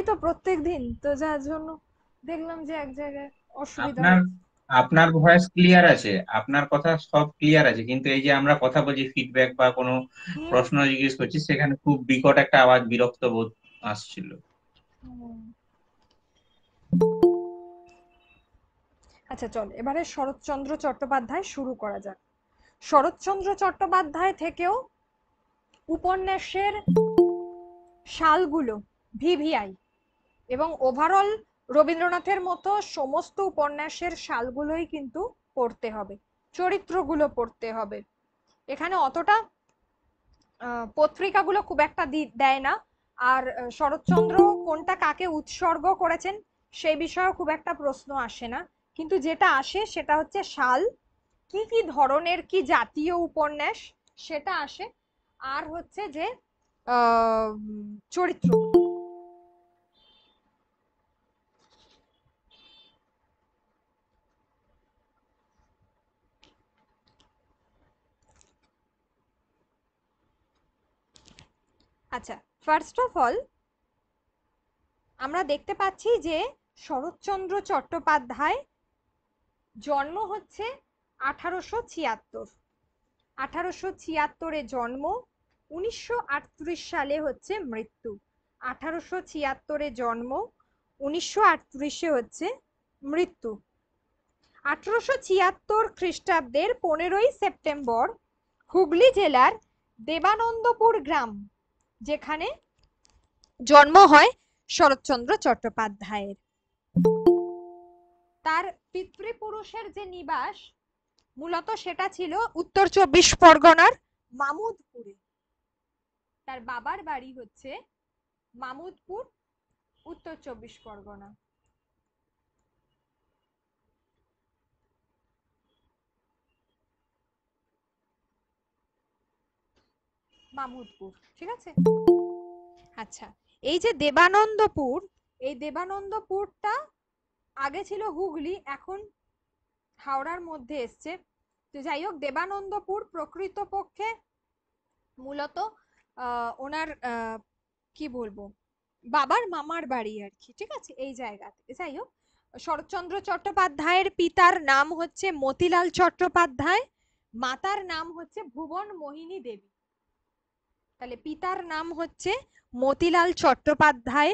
তো প্রত্যেকদিন, তো যার জন্য দেখলাম যে এক জায়গায় অসুবিধা আপনার হচ্ছে। আপনার ভয়েস ক্লিয়ার আছে, আপনার কথা সব ক্লিয়ার আছে, কিন্তু এই যে আমরা কথা বলছি, ফিডব্যাক বা কোনো হুম। প্রশ্ন জিজ্ঞেস করছি, সেখানে খুব বিকট একটা আওয়াজ, বিরক্ত বোধ আসছিল। হুম। আচ্ছা চল এবারে শরৎচন্দ্র চট্টোপাধ্যায় শুরু করা যাক। শরৎচন্দ্র চট্টোপাধ্যায় থেকেও উপন্যাসের সালগুলো ভিভিআই এবং ওভারঅল রবীন্দ্রনাথের মতো সমস্ত উপন্যাসের সালগুলোই কিন্তু পড়তে হবে, চরিত্রগুলো পড়তে হবে। এখানে অতটা পত্রিকাগুলো খুব একটা দেয় না। আর শরৎচন্দ্র কোনটা কাকে উৎসর্গ করেছেন সেই বিষয়েও খুব একটা প্রশ্ন আসে না। কিন্তু যেটা আসে সেটা হচ্ছে সাল, কি কি ধরনের, কি জাতীয় উপন্যাস, সেটা আসে। আর হচ্ছে যে চরিত্র। আচ্ছা, ফার্স্ট অফ অল আমরা দেখতে পাচ্ছি যে শরৎচন্দ্র চট্টোপাধ্যায় জন্ম হচ্ছে 1876। 1876-এ জন্ম, 1938 সালে হচ্ছে মৃত্যু। 1876-এ জন্ম, 1938-এ হচ্ছে মৃত্যু। 1876 খ্রিস্টাব্দের 15ই সেপ্টেম্বর হুগলি জেলার দেবানন্দপুর গ্রাম, যেখানে জন্ম হয় শরৎচন্দ্র চট্টোপাধ্যায়ের। তার পিতৃপুরুষের যে নিবাস মূলত সেটা ছিল উত্তর চব্বিশ পরগনার মামুদপুরে। তার বাবার বাড়ি হচ্ছে মামুদপুর, উত্তর চব্বিশ পরগনা। মামুদপুর, ঠিক আছে। আচ্ছা, এই যে দেবানন্দপুর, এই দেবানন্দপুরটা আগে ছিল হুগলি, এখন হাওড়ার মধ্যে এসছে। তো যাই হোক, দেবানন্দপুর প্রকৃতপক্ষে মূলত ওনার কি বলবো, বাবার মামার বাড়ি আর কি, ঠিক আছে, এই জায়গাতে। যাই হোক, শরৎচন্দ্র চট্টোপাধ্যায়ের পিতার নাম হচ্ছে মতিলাল চট্টোপাধ্যায়, মাতার নাম হচ্ছে ভুবন মোহিনী দেবী। তাহলে পিতার নাম হচ্ছে মতিলাল চট্টোপাধ্যায়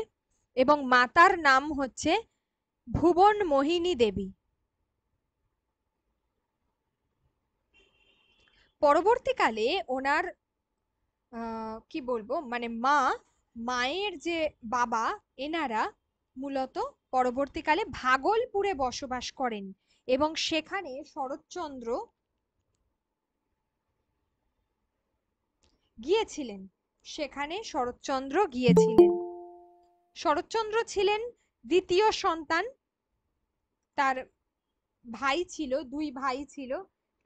এবং মাতার নাম হচ্ছে ভুবন মোহিনী দেবী। পরবর্তীকালে ওনার কি বলবো, মানে মায়ের যে বাবা, এনারা মূলত পরবর্তীকালে ভাগলপুরে বসবাস করেন এবং সেখানে শরৎচন্দ্র গিয়েছিলেন। সেখানে শরৎচন্দ্র গিয়েছিলেন। শরৎচন্দ্র ছিলেন দ্বিতীয় সন্তান। তার ভাই ছিল, দুই ভাই ছিল।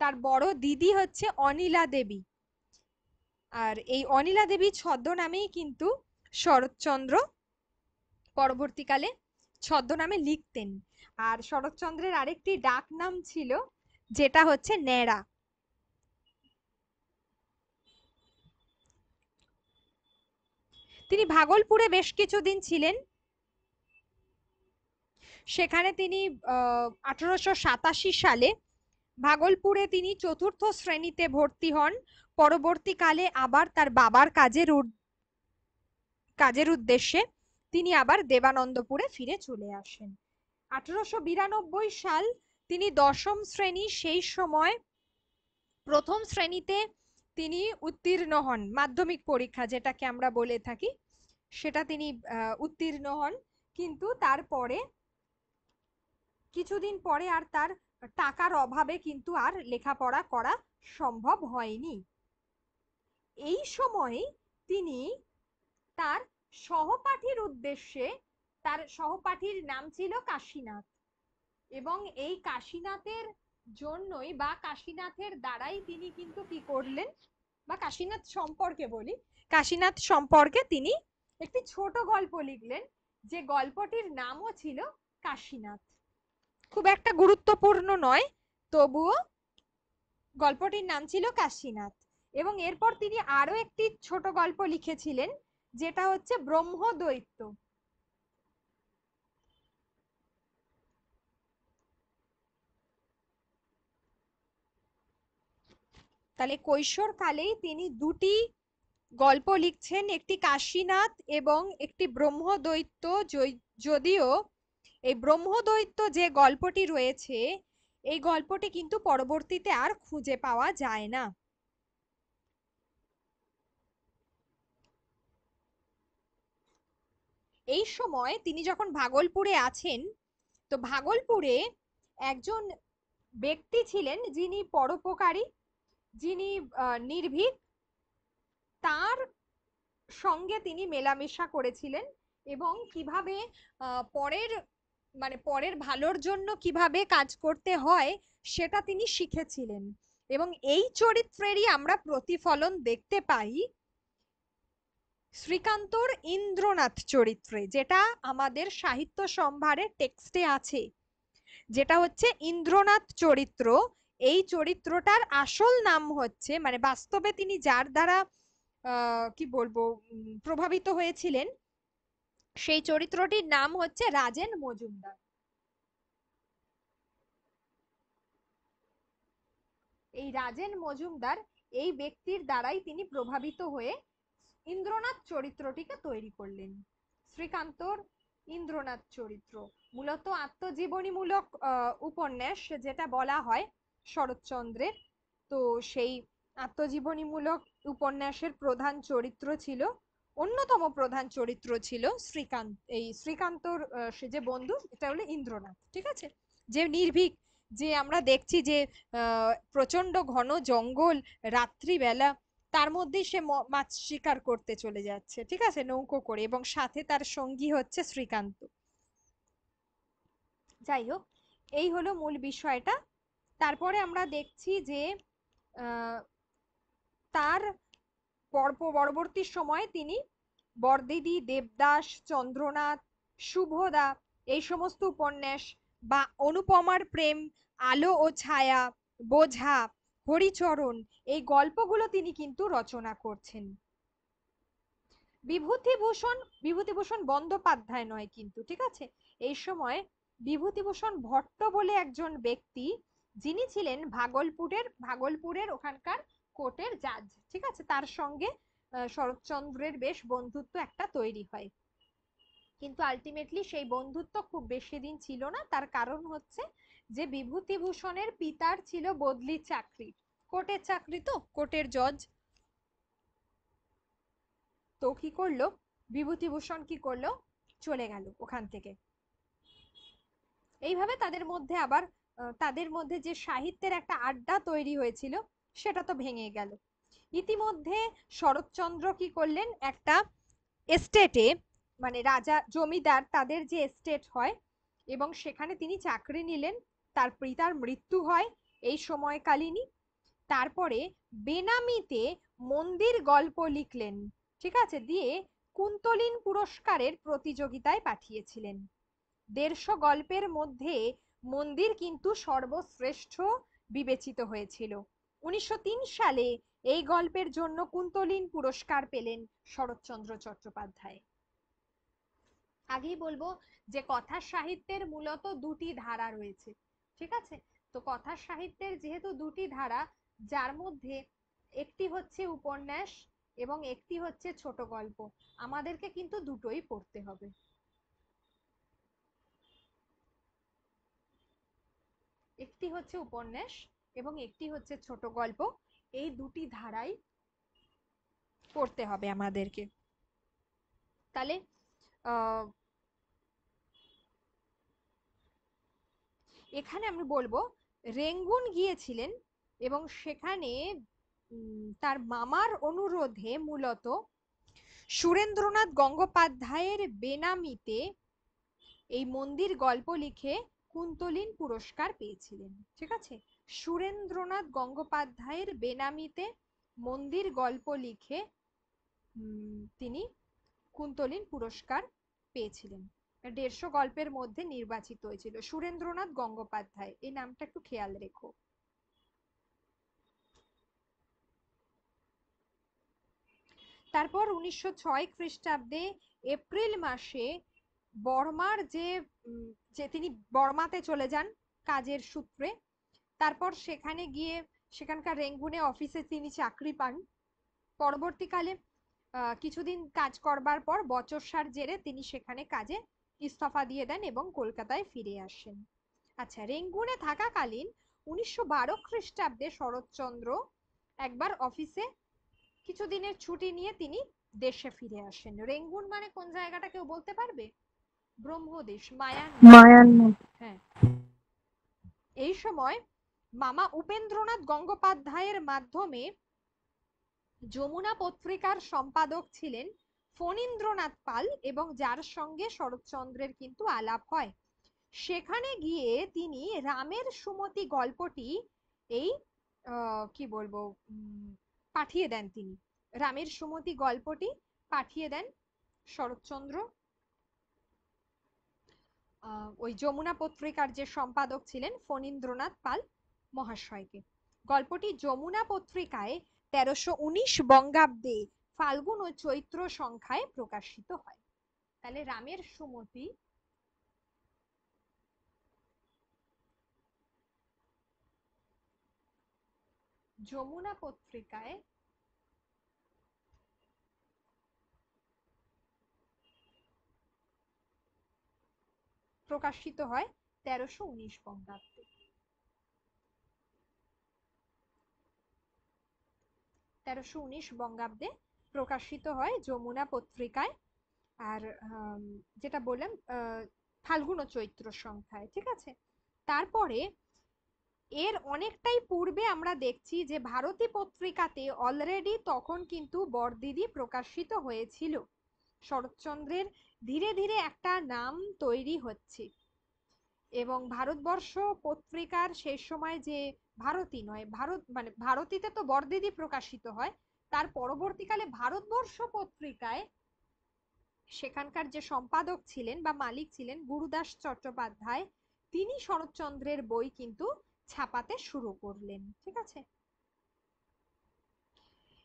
তার বড় দিদি হচ্ছে অনিলা দেবী। আর এই অনিলা দেবী ছদ্মনামেই কিন্তু শরৎচন্দ্র পরবর্তীকালে ছদ্মনামে লিখতেন। আর শরৎচন্দ্রের আরেকটি ডাক নাম ছিল, যেটা হচ্ছে ন্যাড়া। তিনি ভাগলপুরে বেশ কিছুদিন ছিলেন। সেখানে তিনি 1887 সালে ভাগলপুরে তিনি চতুর্থ শ্রেণীতে ভর্তি হন। পরবর্তীকালে আবার তার বাবার কাজের উদ্দেশ্যে তিনি আবার দেবানন্দপুরে ফিরে চলে আসেন। 1892 সাল তিনি দশম শ্রেণী, সেই সময় প্রথম শ্রেণীতে তিনি উত্তীর্ণ হন, মাধ্যমিক পরীক্ষা যেটাকে আমরা বলে থাকি, সেটা তিনি উত্তীর্ণ হন। কিন্তু তারপরে কিছুদিন পরে আর তার টাকার অভাবে কিন্তু আর লেখাপড়া করা সম্ভব হয়নি। এই সময়ে তিনি তার সহপাঠীর উদ্দেশ্যে, তার সহপাঠীর নাম ছিল কাশীনাথ, এবং এই কাশীনাথের জন্যই বা কাশীনাথের দ্বারাই তিনি কিন্তু কি করলেন, বা কাশীনাথ সম্পর্কে বলি, কাশীনাথ সম্পর্কে তিনি একটি ছোট গল্প লিখলেন, যে গল্পটির নামও ছিল কাশীনাথ। খুব একটা গুরুত্বপূর্ণ নয়, তবুও গল্পটির নাম ছিল কাশীনাথ। এবং এরপর তিনি আরো একটি ছোট গল্প লিখেছিলেন, যেটা হচ্ছে ব্রহ্মদৈত্য। তাহলে কৈশোর কালেই তিনি দুটি গল্প লিখছেন, একটি কাশীনাথ এবং একটি ব্রহ্মদৈত্য। যদিও এই ব্রহ্মদৈত্য যে গল্পটি রয়েছে, এই গল্পটি কিন্তু পরবর্তীতে আর খুঁজে পাওয়া যায় না। এই সময় তিনি যখন ভাগলপুরে আছেন, তো ভাগলপুরে একজন ব্যক্তি ছিলেন যিনি পরোপকারী, যিনি নির্ভীক, তার সঙ্গে তিনি মেলামেশা করেছিলেন এবং কিভাবে পরের পরের ভালোর জন্য কিভাবে কাজ করতে হয় সেটা তিনি শিখেছিলেন। এবং এই চরিত্রেরই আমরা প্রতিফলন দেখতে পাই শ্রীকান্তর ইন্দ্রনাথ চরিত্রে, যেটা আমাদের সাহিত্য সম্ভারে টেক্সটে আছে, যেটা হচ্ছে ইন্দ্রনাথ চরিত্র। এই চরিত্রটার আসল নাম হচ্ছে, বাস্তবে তিনি যার দ্বারা কি বলবো প্রভাবিত হয়েছিলেন, সেই চরিত্রটির নাম হচ্ছে রাজেন মজুমদার। এই রাজেন মজুমদার এই ব্যক্তির দ্বারাই তিনি প্রভাবিত হয়ে ইন্দ্রনাথ চরিত্রটিকে তৈরি করলেন। শ্রীকান্তর ইন্দ্রনাথ চরিত্র মূলত আত্মজীবনীমূলক উপন্যাস, যেটা বলা হয় শরৎচন্দ্রের। তো সেই আত্মজীবনীমূলক উপন্যাসের প্রধান চরিত্র ছিল, অন্যতম প্রধান চরিত্র ছিল শ্রীকান্ত। এই শ্রীকান্তর সে যে বন্ধু, এটা হলো ইন্দ্রনাথ, ঠিক আছে, যে নির্ভীক, যে আমরা দেখছি যে প্রচন্ড ঘন জঙ্গল, রাত্রিবেলা, তার মধ্যেই সে মাছ শিকার করতে চলে যাচ্ছে, ঠিক আছে, নৌকো করে, এবং সাথে তার সঙ্গী হচ্ছে শ্রীকান্ত। যাই হোক, এই হলো মূল বিষয়টা। তারপরে আমরা দেখছি যে তার পরবর্তী সময়ে তিনি বরদিদি, দেবদাস, চন্দ্রনাথ, শুভদা, এই সমস্ত উপন্যাস, বা অনুপমার প্রেম, আলো ও ছায়া, বোঝা, হরিচরণ, এই গল্পগুলো তিনি কিন্তু রচনা করছেন। বিভূতিভূষণ বিভূতিভূষণ বন্দ্যোপাধ্যায় নয় কিন্তু, ঠিক আছে, এই সময় বিভূতিভূষণ ভট্ট বলে একজন ব্যক্তি, যিনি ছিলেন ভাগলপুরের ওখানকার কোর্টের জাজ, ঠিক আছে, তার সঙ্গে শরৎচন্দ্রের বেশ বন্ধুত্ব একটা তৈরি হয়। কিন্তু আলটিমেটলি সেই বন্ধুত্ব খুব বেশি দিন ছিল না। তার কারণ হচ্ছে যে বিভূতিভূষণের পিতার ছিল বদলির চাকরি, কোর্টের চাকরি, তো কোর্টের জজ। তো কি করলো বিভূতিভূষণ, কি করলো, চলে গেল ওখান থেকে। এইভাবে তাদের মধ্যে যে সাহিত্যের একটা আড্ডা তৈরি হয়েছিল, সেটা তো ভেঙে গেল। ইতিমধ্যে শরৎচন্দ্র কি করলেন, একটা এস্টেটে, রাজা জমিদার তাদের যে এস্টেট হয়, এবং সেখানে তিনি চাকরি নিলেন। তার পিতার মৃত্যু হয় এই সময়কালীনই। তারপরে বেনামিতে মন্দির গল্প লিখলেন, ঠিক আছে, দিয়ে কুন্তলিন পুরস্কারের প্রতিযোগিতায় পাঠিয়েছিলেন। ১৫০ গল্পের মধ্যে মন্দির কিন্তু সর্বশ্রেষ্ঠ বিবেচিত হয়েছিল। ১৯০৩ সালে এই গল্পের জন্য কুন্তলিন পুরস্কার পেলেন শরৎচন্দ্র চট্টোপাধ্যায়। আগেই বলবো যে কথার সাহিত্যের মূলত দুটি ধারা রয়েছে, ঠিক আছে। তো কথার সাহিত্যের যেহেতু দুটি ধারা, যার মধ্যে একটি হচ্ছে উপন্যাস এবং একটি হচ্ছে ছোট গল্প, আমাদেরকে কিন্তু দুটোই পড়তে হবে। একটি হচ্ছে উপন্যাস এবং একটি হচ্ছে ছোট গল্প, এই দুটি ধারাই পড়তে হবে আমাদেরকে। তাহলে এখানে আমি বলবো রেঙ্গুন গিয়েছিলেন, এবং সেখানে তার মামার অনুরোধে মূলত সুরেন্দ্রনাথ গঙ্গোপাধ্যায়ের বেনামিতে এই মন্দির গল্প লিখে কুন্তলিন পুরস্কার পেয়েছিলেন, ঠিক আছে। সুরেন্দ্রনাথ গঙ্গোপাধ্যায়ের বেনামিতে মন্দির গল্প লিখে তিনি কুন্তলিন পুরস্কার পেয়েছিলেন। ১৫০ গল্পের মধ্যে নির্বাচিত হয়েছিল সুরেন্দ্রনাথ গঙ্গোপাধ্যায়, এই নামটা একটু খেয়াল রেখো। তারপর ১৯০৬ খ্রিস্টাব্দে এপ্রিল মাসে বর্মার যে তিনি বর্মাতে চলে যান কাজের সূত্রে। তারপর সেখানে গিয়ে সেখানকার রেঙ্গুনে অফিসে তিনি চাকরি পান। পরবর্তীকালে কিছুদিন কাজ করবার পর বচসার জেরে তিনি সেখানে কাজে ইস্তফা দিয়ে দেন এবং কলকাতায় ফিরে আসেন। আচ্ছা, রেঙ্গুনে থাকাকালীন 1912 খ্রিস্টাব্দে শরৎচন্দ্র একবার অফিসে কিছুদিনের ছুটি নিয়ে তিনি দেশে ফিরে আসেন। রেঙ্গুন মানে কোন জায়গাটা কেউ বলতে পারবে? ব্রহ্মদেশ, মায়ানমার। মায়ানমার। হ্যাঁ। এই সময় মামা উপেন্দ্রনাথ গঙ্গোপাধ্যায়ের মাধ্যমে যমুনা পত্রিকার সম্পাদক ছিলেন ফণীন্দ্রনাথ পাল, এবং যার সঙ্গে শরৎচন্দ্রের কিন্তু আলাপ হয়। সেখানে গিয়ে তিনি রামের সুমতি গল্পটি এই কি বলবো পাঠিয়ে দেন। তিনি রামের সুমতি গল্পটি পাঠিয়ে দেন শরৎচন্দ্র ওই যমুনা পত্রিকার যে সম্পাদক ছিলেন ফণীন্দ্রনাথ পাল মহাশয়কে। গল্পটি যমুনা পত্রিকায় 1319 বঙ্গাব্দে ফাল্গুন ও চৈত্র সংখ্যায় প্রকাশিত হয়। তাহলে রামের সুমতি যমুনা পত্রিকায় প্রকাশিত হয় 1319 বঙ্গাব্দে। 1319 বঙ্গাব্দে প্রকাশিত হয় যমুনা পত্রিকায়। আর যেটা বললাম ফাল্গুন ও চৈত্র সংখ্যায়, ঠিক আছে। তারপরে এর অনেকটাই পূর্বে আমরা দেখছি যে ভারতী পত্রিকাতে অলরেডি তখন কিন্তু বরদিদি প্রকাশিত হয়েছিল। শরৎচন্দ্রের ধীরে ধীরে একটা নাম তৈরি হচ্ছে, এবং ভারতবর্ষ পত্রিকার শেষ সময় যে ভারতী নয়, ভারত মানে ভারতীতে তো বরদিদি প্রকাশিত হয়, তার পরবর্তীকালে ভারতবর্ষ পত্রিকায় সেখানকার যে সম্পাদক ছিলেন বা মালিক ছিলেন গুরুদাস চট্টোপাধ্যায়, তিনি শরৎচন্দ্রের বই কিন্তু ছাপাতে শুরু করলেন, ঠিক আছে।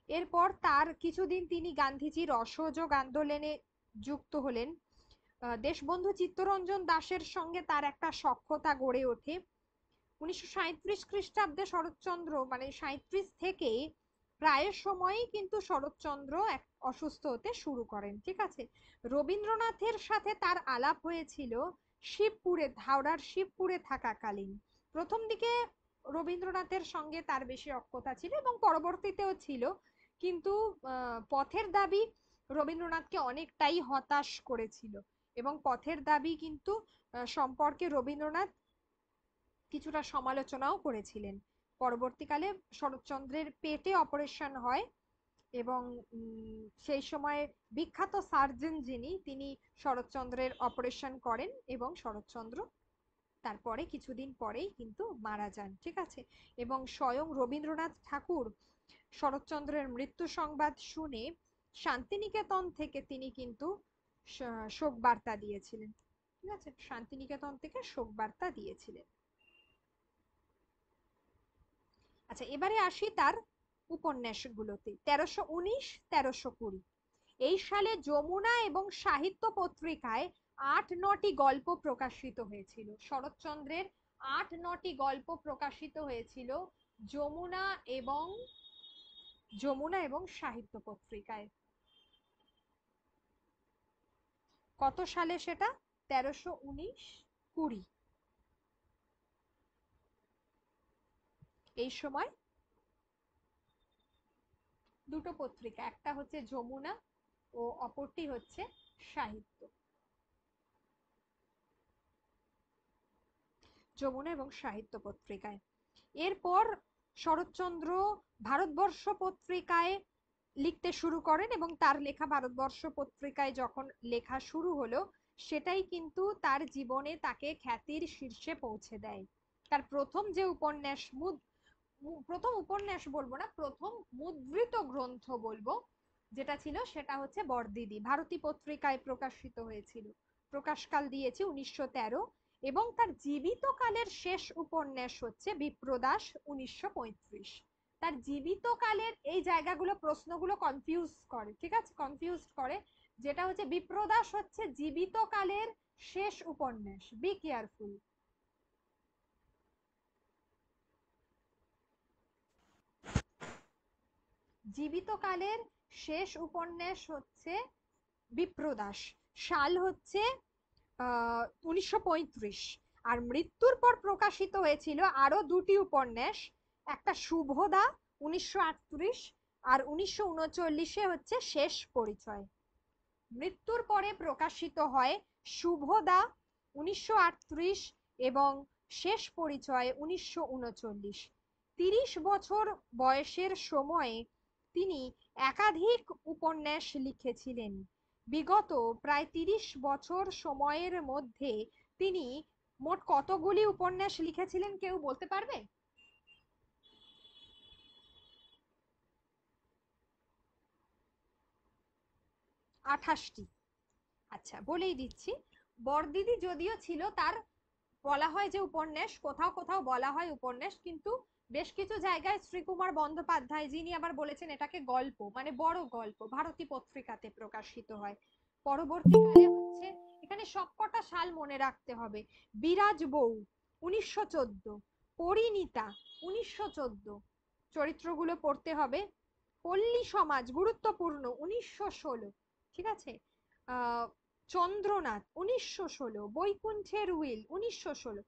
এরপর তার কিছুদিন তিনি গান্ধীজির অসহযোগ আন্দোলনে যুক্ত হলেন। দেশবন্ধু চিত্তরঞ্জন দাশের সঙ্গে তার একটা সখ্যতা গড়ে ওঠে। 1937 খ্রিস্টাব্দে শরৎচন্দ্র মানে 37 থেকে প্রায় সময়ই কিন্তু শরৎচন্দ্র অসুস্থ হতে শুরু করেন, ঠিক আছে। রবীন্দ্রনাথের সাথে তার আলাপ হয়েছিল শিবপুরে, হাওড়ার শিবপুরে থাকাকালীন। প্রথম দিকে রবীন্দ্রনাথের সঙ্গে তার বেশি অজ্ঞতা ছিল এবং পরবর্তীতেও ছিল, কিন্তু পথের দাবি রবীন্দ্রনাথকে অনেকটাই হতাশ করেছিল, এবং পথের দাবি কিন্তু সম্পর্কে রবীন্দ্রনাথ কিছুটা সমালোচনাও করেছিলেন। পরবর্তীকালে শরৎচন্দ্রের পেটে অপারেশন হয়, এবং সেই সময় বিখ্যাত সার্জন যিনি, তিনি শরৎচন্দ্রের অপারেশন করেন, এবং শরৎচন্দ্র তারপরে কিছুদিন পরেই কিন্তু মারা যান, ঠিক আছে। এবং স্বয়ং রবীন্দ্রনাথ ঠাকুর শরৎচন্দ্রের মৃত্যু সংবাদ শুনে শান্তিনিকেতন থেকে তিনি কিন্তু শোক বার্তা দিয়েছিলেন, ঠিক আছে। শান্তিনিকেতন থেকে শোক বার্তা দিয়েছিলেন। আচ্ছা, এবারে আসি তার উপন্যাসগুলোতে। 1319, 1320 এই সালে যমুনা এবং সাহিত্য পত্রিকায় 8-9টি গল্প প্রকাশিত হয়েছিল। শরৎচন্দ্রের 8-9টি গল্প প্রকাশিত হয়েছিল যমুনা এবং সাহিত্য পত্রিকায়। কত সালে সেটা? 1319-20 এই সময় দুটো পত্রিকা, একটা হচ্ছে যমুনা ও অপরটি হচ্ছে সাহিত্য। যমুনা এবং সাহিত্য পত্রিকায়। এরপর শরৎচন্দ্র ভারতবর্ষ পত্রিকায় লিখতে শুরু করেন, এবং তার লেখা ভারতবর্ষ পত্রিকায় যখন লেখা শুরু হলো, সেটাই কিন্তু তার জীবনে তাকে খ্যাতির শীর্ষে পৌঁছে দেয়। তার প্রথম যে উপন্যাস, প্রথম উপন্যাস বলবো না, প্রথম মুদ্রিত গ্রন্থ বলবো যেটা ছিল, সেটা হচ্ছে বরদিদি। ভারতী পত্রিকায় প্রকাশিত হয়েছিল, প্রকাশকাল দিয়েছে 1913, এবং তার জীবিত কালের শেষ উপন্যাস হচ্ছে বিপ্রদাস 1935। তার জীবিত কালের এই জায়গাগুলো প্রশ্নগুলো কনফিউজ করে, ঠিক আছে, কনফিউজ করে। যেটা হচ্ছে বিপ্রদাস হচ্ছে জীবিত কালের শেষ উপন্যাস, বি কেয়ারফুল। জীবিতকালের শেষ উপন্যাস হচ্ছে বিপ্রদাস, সাল হচ্ছে 1935। আর মৃত্যুর পর প্রকাশিত হয়েছিল আরো দুটি উপন্যাস, একটা শুভদা 1938, আর 1939 হচ্ছে শেষ পরিচয়। মৃত্যুর পরে প্রকাশিত হয় শুভদা 1938 এবং শেষ পরিচয় 1939। 30 বছর বয়সের সময়ে তিনি একাধিক উপন্যাস লিখেছিলেন। বিগত প্রায় 30 বছর সময়ের মধ্যে তিনি মোট কতগুলি উপন্যাস লিখেছিলেন কেউ বলতে পারবে? 28টি। আচ্ছা, বলেই দিচ্ছি। বরদিদি যদিও ছিল তার বলা হয় যে উপন্যাস, কোথাও কোথাও বলা হয় উপন্যাস, কিন্তু বেশ কিছু জায়গায় শ্রীকুমার বন্দ্যোপাধ্যায় যিনি আবার বলেছেন এটাকে গল্প, মানে বড় গল্প, ভারতী পত্রিকাতে প্রকাশিত হয়। পরবর্তীকালে হচ্ছে, এখানে সবকটা সাল মনে রাখতে হবে। বিরাজ বউ 1914, পরিণীতা 1914, চরিত্রগুলো পড়তে হবে। পল্লী সমাজ গুরুত্বপূর্ণ 1916, ঠিক আছে। আহ চন্দ্রনাথ 1916, বৈকুণ্ঠের উইল 1916।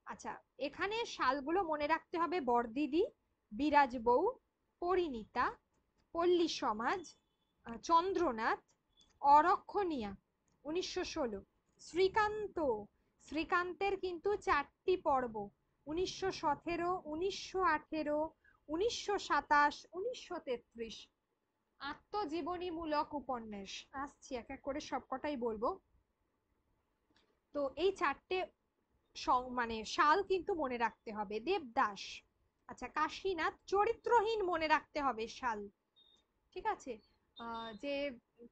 আচ্ছা, এখানে সালগুলো মনে রাখতে হবে: বরদিদি, বিরাজ বউ, পরিণীতা, পল্লী সমাজ, চন্দ্রনাথ, অরক্ষণীয়া 1916, শ্রীকান্ত, শ্রীকান্তের কিন্তু 4টি পর্ব, 1917, 1918, 1927, 1933। আত্মজীবনীমূলক উপন্যাস, আসছি এক এক করে সবকটাই বলবো। তো এই 4টে মানে সাল কিন্তু মনে রাখতে হবে। দেবদাস, আচ্ছা কাশীনাথ, চরিত্রহীন মনে রাখতে হবে সাল, ঠিক আছে। যে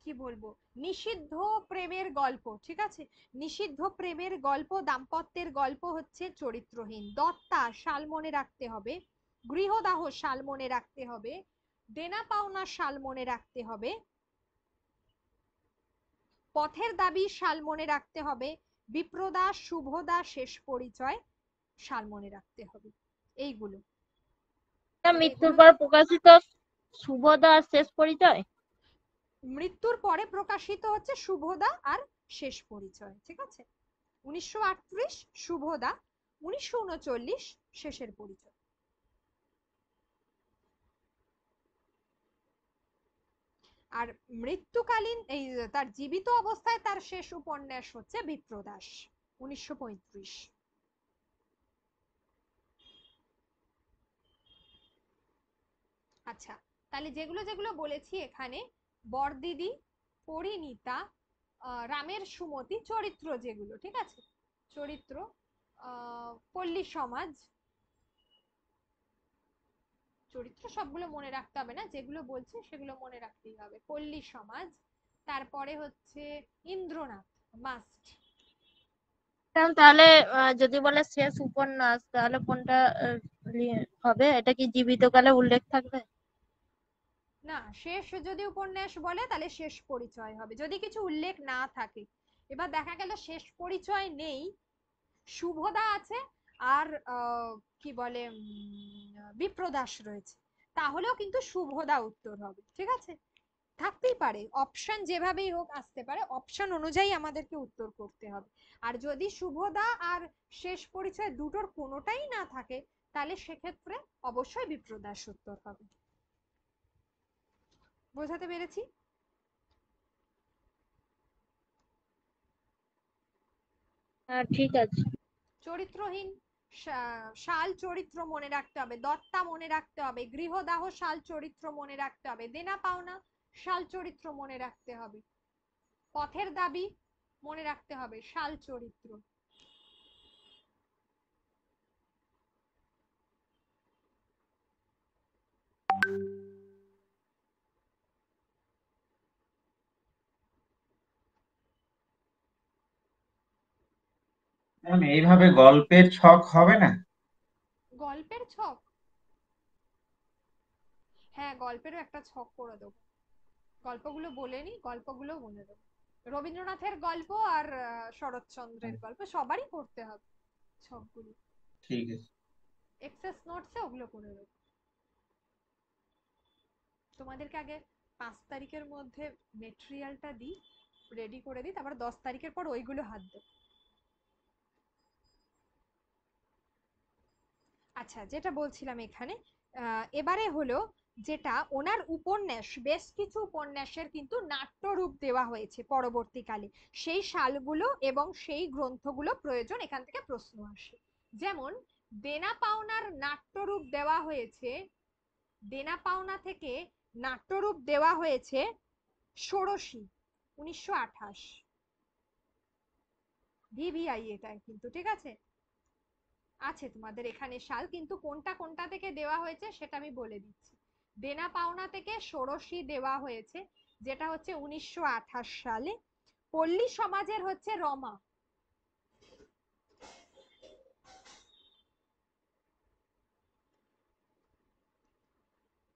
কি বলবো, নিষিদ্ধ প্রেমের গল্প, ঠিক আছে, নিষিদ্ধ প্রেমের গল্প, দাম্পত্যের গল্প হচ্ছে চরিত্রহীন। দত্তা সাল মনে রাখতে হবে। গৃহদাহ সাল মনে রাখতে হবে। দেনা পাওনা সাল মনে রাখতে হবে। পথের দাবি সাল মনে রাখতে হবে। বিপ্রদাস, শুভদা, শেষ পরিচয় সাল মনে রাখতে হবে। এইগুলো এবার মৃত্যুর এগুলো পর প্রকাশিত শুভদা আর শেষ পরিচয়। মৃত্যুর পরে প্রকাশিত হচ্ছে শুভদা আর শেষ পরিচয়, ঠিক আছে। 1938 শুভদা, 1939 শেষের পরিচয়। আর মৃত্যুকালীন এই তার জীবিত অবস্থায় তার শেষ উপন্যাস হচ্ছে বিপ্রদাস 1935। আচ্ছা, তাহলে যেগুলো যেগুলো বলেছি এখানে, বরদিদি, পরিণীতা, রামের সুমতি, চরিত্র যেগুলো, ঠিক আছে, চরিত্র, পল্লী সমাজ, চরিত্র সবগুলো মনে রাখতে হবে না, যেগুলো বলছি সেগুলো মনে রাখতেই হবে। পল্লী সমাজ, তারপরে হচ্ছে ইন্দ্রনাথ, মাস্ট। তাহলে যদি বলে শেষ উপন্যাস তাহলে কোনটা হবে? এটা কি জীবিতকালে উল্লেখ থাকবে? না, শেষ যদি উপন্যাস বলে তাহলে শেষ পরিচয় হবে, যদি কিছু উল্লেখ না থাকে। এবার দেখা গেল শেষ পরিচয় নেই, শুভদা আছে, আর কি বলে বিপ্রদাস রয়েছে, তাহলেও কিন্তু শুভদা উত্তর হবে, ঠিক আছে। থাকতেই পারে, অপশন যেভাবেই হোক আসতে পারে, অপশন অনুযায়ী আমাদেরকে উত্তর করতে হবে। আর যদি শুভদা আর শেষ পরিচয় দুটোর কোনোটাই না থাকে, তাহলে সেক্ষেত্রে অবশ্যই বিপ্রদাস উত্তর হবে। বোঝাতে পেরেছি? হ্যাঁ, ঠিক আছে। চরিত্রহীন শাল চরিত্র মনে রাখতে হবে। দত্তা মনে রাখতে হবে। গৃহদাহ শাল চরিত্র মনে রাখতে হবে। দেনা পাওনা শাল চরিত্র মনে রাখতে হবে। পথের দাবি মনে রাখতে হবে, শাল চরিত্র। ম্যাম এইভাবে গল্পের ছক হবে না? গল্পের ছক? হ্যাঁ, গল্পেরও একটা ছক করে দেবো। গল্পগুলো বলে নি, গল্পগুলো বলে দেবো। রবীন্দ্রনাথের গল্প আর শরৎচন্দ্রের গল্প সবারই করতে হবে ছকগুলো। ঠিক আছে। এক্সেস নোটসে ওগুলো করে দেবো। তোমাদেরকে আগে 5 তারিখের মধ্যে মেটেরিয়ালটা দিই, রেডি করে দিই, তারপর 10 তারিখের পর ওইগুলো হাত দেব। আচ্ছা, যেটা বলছিলাম এখানে এবারে হলো যেটা ওনার উপন্যাস, বেশ কিছু উপন্যাসের কিন্তু নাট্যরূপ দেওয়া হয়েছে পরবর্তীকালে, সেই সালগুলো এবং সেই গ্রন্থগুলো প্রয়োজন, এখান থেকে প্রশ্ন আসে। যেমন দেনা পাওনার নাট্যরূপ দেওয়া হয়েছে, দেনা পাওনা থেকে নাট্যরূপ দেওয়া হয়েছে ষোড়শী, 1928, ভিভিআই এটা কিন্তু, ঠিক আছে? আছে তোমাদের এখানে সাল, কিন্তু কোনটা কোনটা থেকে দেওয়া হয়েছে সেটা আমি বলে দিচ্ছি। দেনা পাওনা থেকে ষোড়শী দেওয়া হয়েছে, যেটা হচ্ছে 1928 সালে। পল্লী সমাজের হচ্ছে রমা,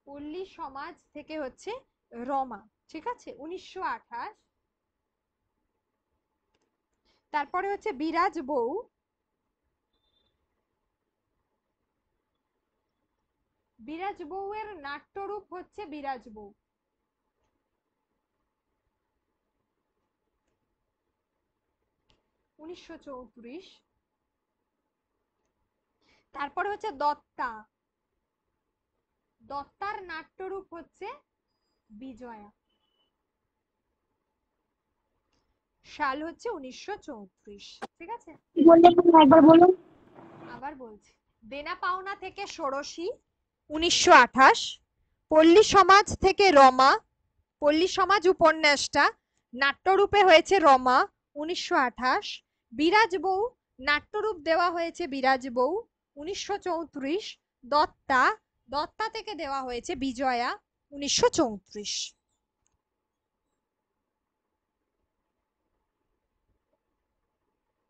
পল্লী সমাজ থেকে হচ্ছে রমা, ঠিক আছে, 1928। তারপরে হচ্ছে বিরাজ বউ, বিরাজ বউয়ের নাট্যরূপ হচ্ছে বিরাজ বউ, 1934। তারপরে হচ্ছে দত্তা, দত্তার নাট্যরূপ হচ্ছে বিজয়া, সাল হচ্ছে 1934, ঠিক আছে? একবার বলুন। আবার বলছি, দেনা পাওনা থেকে ষোড়শী, 1928। পল্লী সমাজ থেকে রমা, পল্লী সমাজ উপন্যাসটা নাট্যরূপে হয়েছে রমা, 1928। বিরাজ বউ, নাট্যরূপ দেওয়া হয়েছে বিরাজ বউ, 1934। দত্তা, দত্তা থেকে দেওয়া হয়েছে বিজয়া, 1934।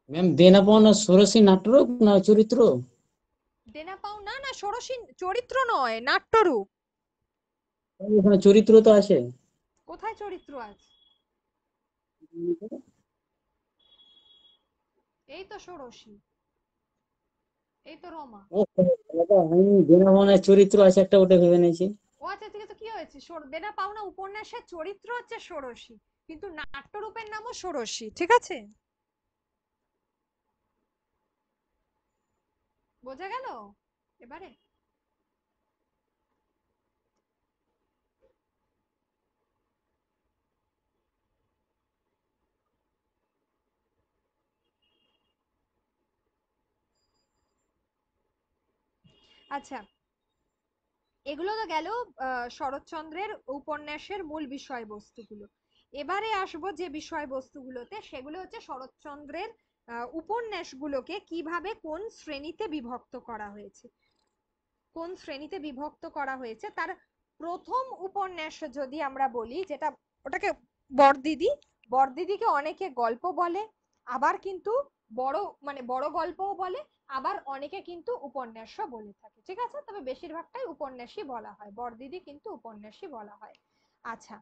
ম্যাম দেনা পাওনা ষোড়শী নাট্যরূপ না চরিত্র? দেনা পাওনা না, ষোড়শী চরিত্র নয়, নাট্যরূপ। ওখানে চরিত্র তো আছে। কোথায় চরিত্র আছে? এই তো ষোড়শী, এই তো রমা। ও দাদা, আমি দেনা পাওনার চরিত্র আছে একটা, ওটা ভেবে নিয়েছি। ও আচ্ছা, ঠিক আছে, কি হয়েছে, দেনা পাওনা উপন্যাসের চরিত্র হচ্ছে ষোড়শী, কিন্তু নাট্যরূপের নামও ষোড়শী, ঠিক আছে? বোঝা গেল এবারে? আচ্ছা, এগুলো তো গেল শরৎচন্দ্রের উপন্যাসের মূল বিষয়বস্তুগুলো। এবারে আসবো যে বিষয়বস্তুগুলোতে, সেগুলো হচ্ছে শরৎচন্দ্রের উপন্যাসগুলোকে কিভাবে কোন শ্রেণীতে বিভক্ত করা হয়েছে, কোন শ্রেণীতে বিভক্ত করা হয়েছে। তার প্রথম উপন্যাস যদি আমরা বলি, যেটা ওটাকে বড়দিদি, বড়দিদিকে অনেকে গল্প বলে, আবার কিন্তু বড় মানে বড় গল্পও বলে, আবার অনেকে কিন্তু উপন্যাসও বলে থাকে, ঠিক আছে? তবে বেশিরভাগটাই উপন্যাসই বলা হয়, বড়দিদি কিন্তু উপন্যাসই বলা হয়। আচ্ছা,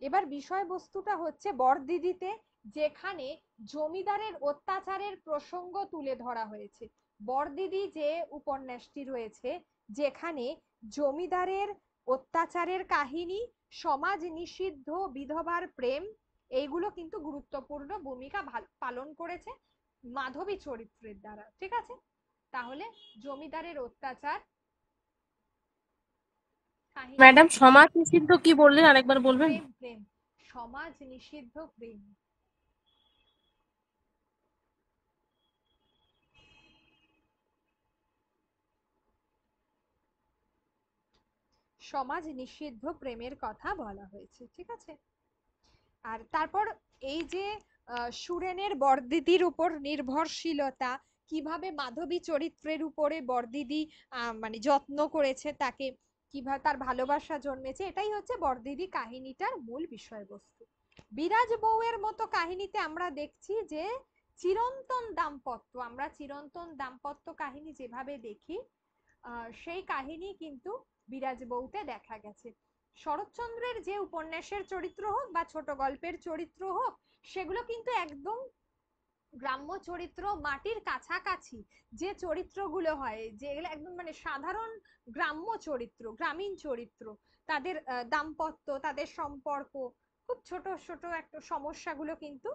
এবার বিষয়বস্তুটা হচ্ছে বড়দিদিতে, যেখানে জমিদারের অত্যাচারের প্রসঙ্গ তুলে ধরা হয়েছে। বড়দিদি যে উপন্যাসটি রয়েছে, যেখানে জমিদারের অত্যাচারের কাহিনী, সমাজ নিষিদ্ধ বিধবার প্রেম, এইগুলো কিন্তু গুরুত্বপূর্ণ ভূমিকা পালন করেছে মাধবী চরিত্রের দ্বারা, ঠিক আছে? তাহলে জমিদারের অত্যাচার কাহিনী, ম্যাডাম সমাজ নিষিদ্ধ কি বললেন, আরেকবার বলবেন? প্রেম, প্রেম, সমাজ নিষিদ্ধ প্রেম, সমাজ নিষিদ্ধ প্রেমের কথা বলা হয়েছে, ঠিক আছে? আর তারপর এই যে সুরেনের বড়দিদির উপর নির্ভরশীলতা, কিভাবে মাধবী চরিত্রের উপরে বড়দিদি মানে যত্ন করেছে তাকে, কিভাবে তার ভালোবাসা জন্মেছে, এটাই হচ্ছে বড়দিদি কাহিনীটার মূল বিষয়বস্তু। বিরাজ বউয়ের মতো কাহিনীতে আমরা দেখছি যে চিরন্তন দাম্পত্য, আমরা চিরন্তন দাম্পত্য কাহিনী যেভাবে দেখি, সেই কাহিনী কিন্তু বিরাজ বউতে দেখা গেছে। শরৎচন্দ্রের যে উপন্যাসের চরিত্র হোক বা ছোট গল্পের চরিত্র হোক, সেগুলো কিন্তু একদম গ্রাম্য চরিত্র, মাটির কাছাকাছি যে চরিত্রগুলো হয়, যেগুলো একদম মানে সাধারণ গ্রাম্য চরিত্র, গ্রামীণ চরিত্র, তাদের দাম্পত্য, তাদের সম্পর্ক, খুব ছোট ছোট একটা সমস্যাগুলো কিন্তু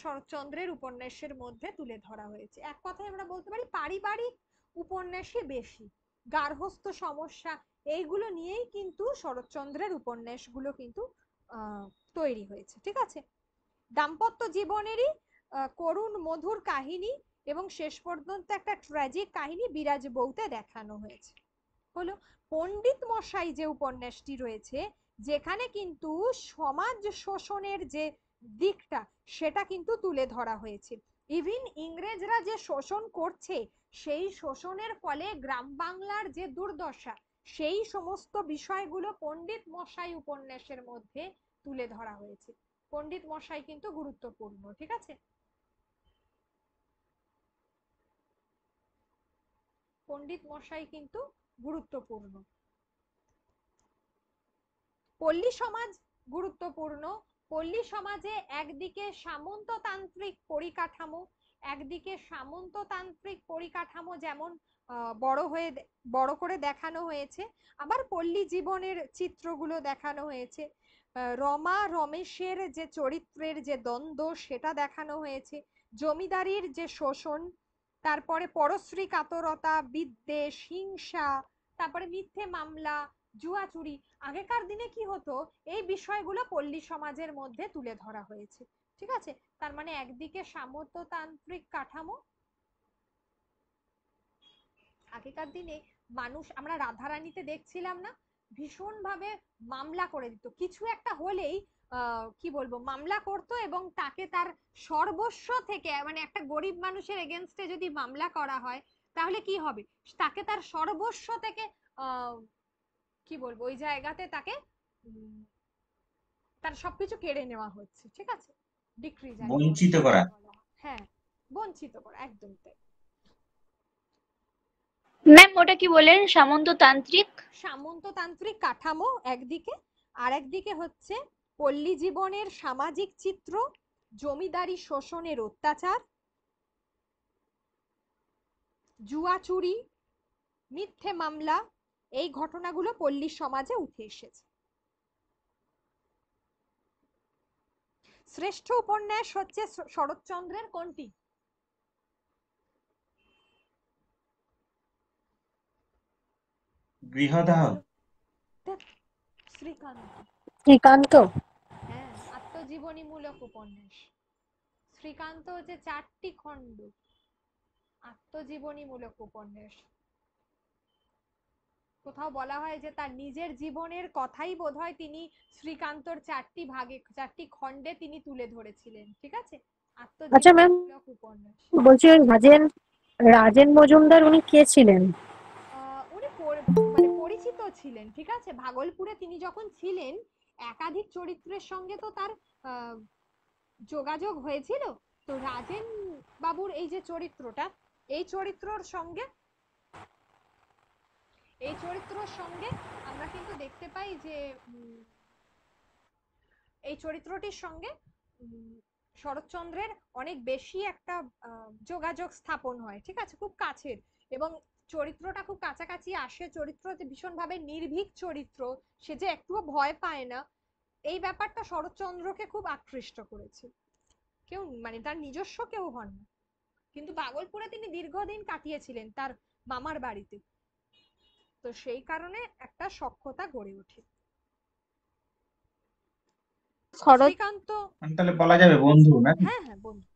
শরৎচন্দ্রের উপন্যাসের মধ্যে তুলে ধরা হয়েছে। এক কথায় আমরা বলতে পারি পারিবারিক উপন্যাসই বেশি, গার্হস্থ্য সমস্যা এইগুলো নিয়েই কিন্তু শরৎচন্দ্রের উপন্যাসগুলো কিন্তু তৈরি হয়েছে। ঠিক আছে, দাম্পত্য জীবনেরই করুণ মধুর কাহিনী এবং শেষ পর্যন্ত একটা ট্র্যাজিক কাহিনী বিরাজ বউতে দেখানো হয়েছে। হলো পণ্ডিত মশাই যে উপন্যাসটি রয়েছে, যেখানে কিন্তু সমাজ শোষণের যে দিকটা সেটা কিন্তু তুলে ধরা হয়েছে। ইভিন ইংরেজরা যে শোষণ করছে, সেই শোষণের ফলে গ্রাম বাংলার যে দুর্দশা, সেই সমস্ত বিষয়গুলো পণ্ডিত মশাই উপন্যাসের মধ্যে তুলে ধরা হয়েছে। পণ্ডিত মশাই কিন্তু গুরুত্বপূর্ণ। ঠিক আছে, পণ্ডিত মশাই কিন্তু গুরুত্বপূর্ণ। পল্লী সমাজ গুরুত্বপূর্ণ। পল্লী সমাজে একদিকে সামন্ততান্ত্রিক পরিকাঠামো, একদিকে সামন্ততান্ত্রিক পরিকাঠামো যেমন বড় করে দেখানো হয়েছে, আবার পল্লী জীবনের চিত্রগুলো দেখানো হয়েছে। রমা রমেশের যে চরিত্রের যে দ্বন্দ্ব সেটা দেখানো হয়েছে, জমিদারির যে শোষণ, তারপরে পরশ্রী কাতরতা, বিদ্বেষ, হিংসা, তারপরে মিথ্যে মামলা, জুয়া চুরি। আগেকার দিনে কি হতো, এই বিষয়গুলো পল্লী সমাজের মধ্যে তুলে ধরা হয়েছে। ঠিক আছে, তার মানে একদিকে সামন্ততান্ত্রিক কাঠামো, আগেকার দিনে মানুষ, আমরা রাধারানীতে দেখছিলাম না, ভীষণ ভাবে মামলা করে দিত, কিছু একটা হলেই কি বলবো মামলা করতো, এবং তাকে তার সর্বস্ব থেকে, মানে একটা গরিব মানুষের এগেনস্টে যদি মামলা করা হয় তাহলে কি হবে, তাকে তার সর্বস্ব থেকে কি বলবো ওই জায়গাতে তাকে তার সবকিছু কেড়ে নেওয়া হচ্ছে। ঠিক আছে, ডিক্রি জারি বঞ্চিত করা। হ্যাঁ, বঞ্চিত করা, একদম তাই। ম্যাম ওটা কি বলেন, সামন্ততান্ত্রিক? সামন্ততান্ত্রিক কাঠামো একদিকে, আর একদিকে হচ্ছে পল্লী জীবনের সামাজিক চিত্র, জমিদারি শোষণের অত্যাচার, জুয়া চুরি, মিথ্যে মামলা, এই ঘটনাগুলো পল্লী সমাজে উঠে এসেছে। শ্রেষ্ঠ উপন্যাস হচ্ছে শরৎচন্দ্রের কোনটি? গৃহদাহ। শ্রীকান্ত। শ্রীকান্ত। হ্যাঁ, আত্মজীবনীমূলক উপন্যাস। শ্রীকান্ত হচ্ছে 4টি খণ্ড আত্মজীবনীমূলক উপন্যাস। কোথাও বলা হয় যে তার নিজের জীবনের কথাই বোধহয় তিনি শ্রীকান্তর 4টি খণ্ডে তিনি তুলে ধরেছিলেন। ঠিক আছে, আচ্ছা ম্যাম, আত্মজীবনীমূলক উপন্যাস। বলছি ওই রাজেন মজুমদার উনি কে ছিলেন? উনি মানে পরিচিত ছিলেন। ঠিক আছে, ভাগলপুরে তিনি যখন ছিলেন একাধিক চরিত্রের সঙ্গে তো তার যোগাযোগ হয়েছিল। তো রাজেন বাবুর এই যে চরিত্রটা, এই চরিত্রর সঙ্গে আমরা কিন্তু দেখতে পাই যে এই চরিত্রটির সঙ্গে শরৎচন্দ্রের অনেক বেশি একটা যোগাযোগ স্থাপন হয়। ঠিক আছে, খুব কাছের, এবং চরিত্রটা খুব কাছাকাছি আসে। চরিত্রতে ভীষণভাবে নির্ভীক চরিত্র, সে যে একটুও ভয় পায় না, এই ব্যাপারটা শরৎচন্দ্রকে খুব আকৃষ্ট করেছে। কেউ মানে তার নিজস্ব কেউ হন না, কিন্তু ভাগলপুরে তিনি দীর্ঘদিন কাটিয়েছিলেন তার মামার বাড়িতে, তো সেই কারণে একটা সখ্যতা গড়ে ওঠে। শ্রীকান্ত তাহলে বলা যাবে বন্ধু নাকি? হ্যাঁ হ্যাঁ বন্ধু,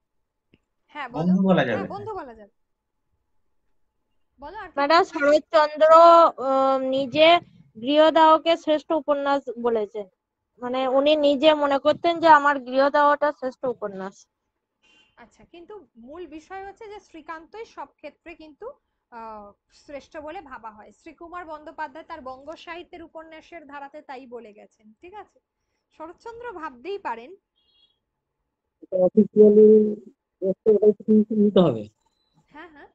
হ্যাঁ বলো। বন্ধু বলা হ্যাঁ যাবে। বন্ধু বলা যাবে, বলো আর কি ম্যাডাম বলছো? শরৎচন্দ্র নিজে গৃহদাহকে শ্রেষ্ঠ উপন্যাস বলেছেন, মানে উনি নিজে মনে করতেন যে আমার গৃহদাহটা শ্রেষ্ঠ উপন্যাস। আচ্ছা, কিন্তু মূল বিষয় হচ্ছে যে শ্রীকান্তই সব ক্ষেত্রে কিন্তু শ্রেষ্ঠ বলে ভাবা হয়। শ্রীকুমার বন্দ্যোপাধ্যায় তার বঙ্গ সাহিত্যের উপন্যাসের ধারাতে তাই বলে গেছেন। ঠিক আছে, শরৎচন্দ্র ভাবতেই পারেন। অফিসিয়ালি নিতে হবে, হ্যাঁ হ্যাঁ,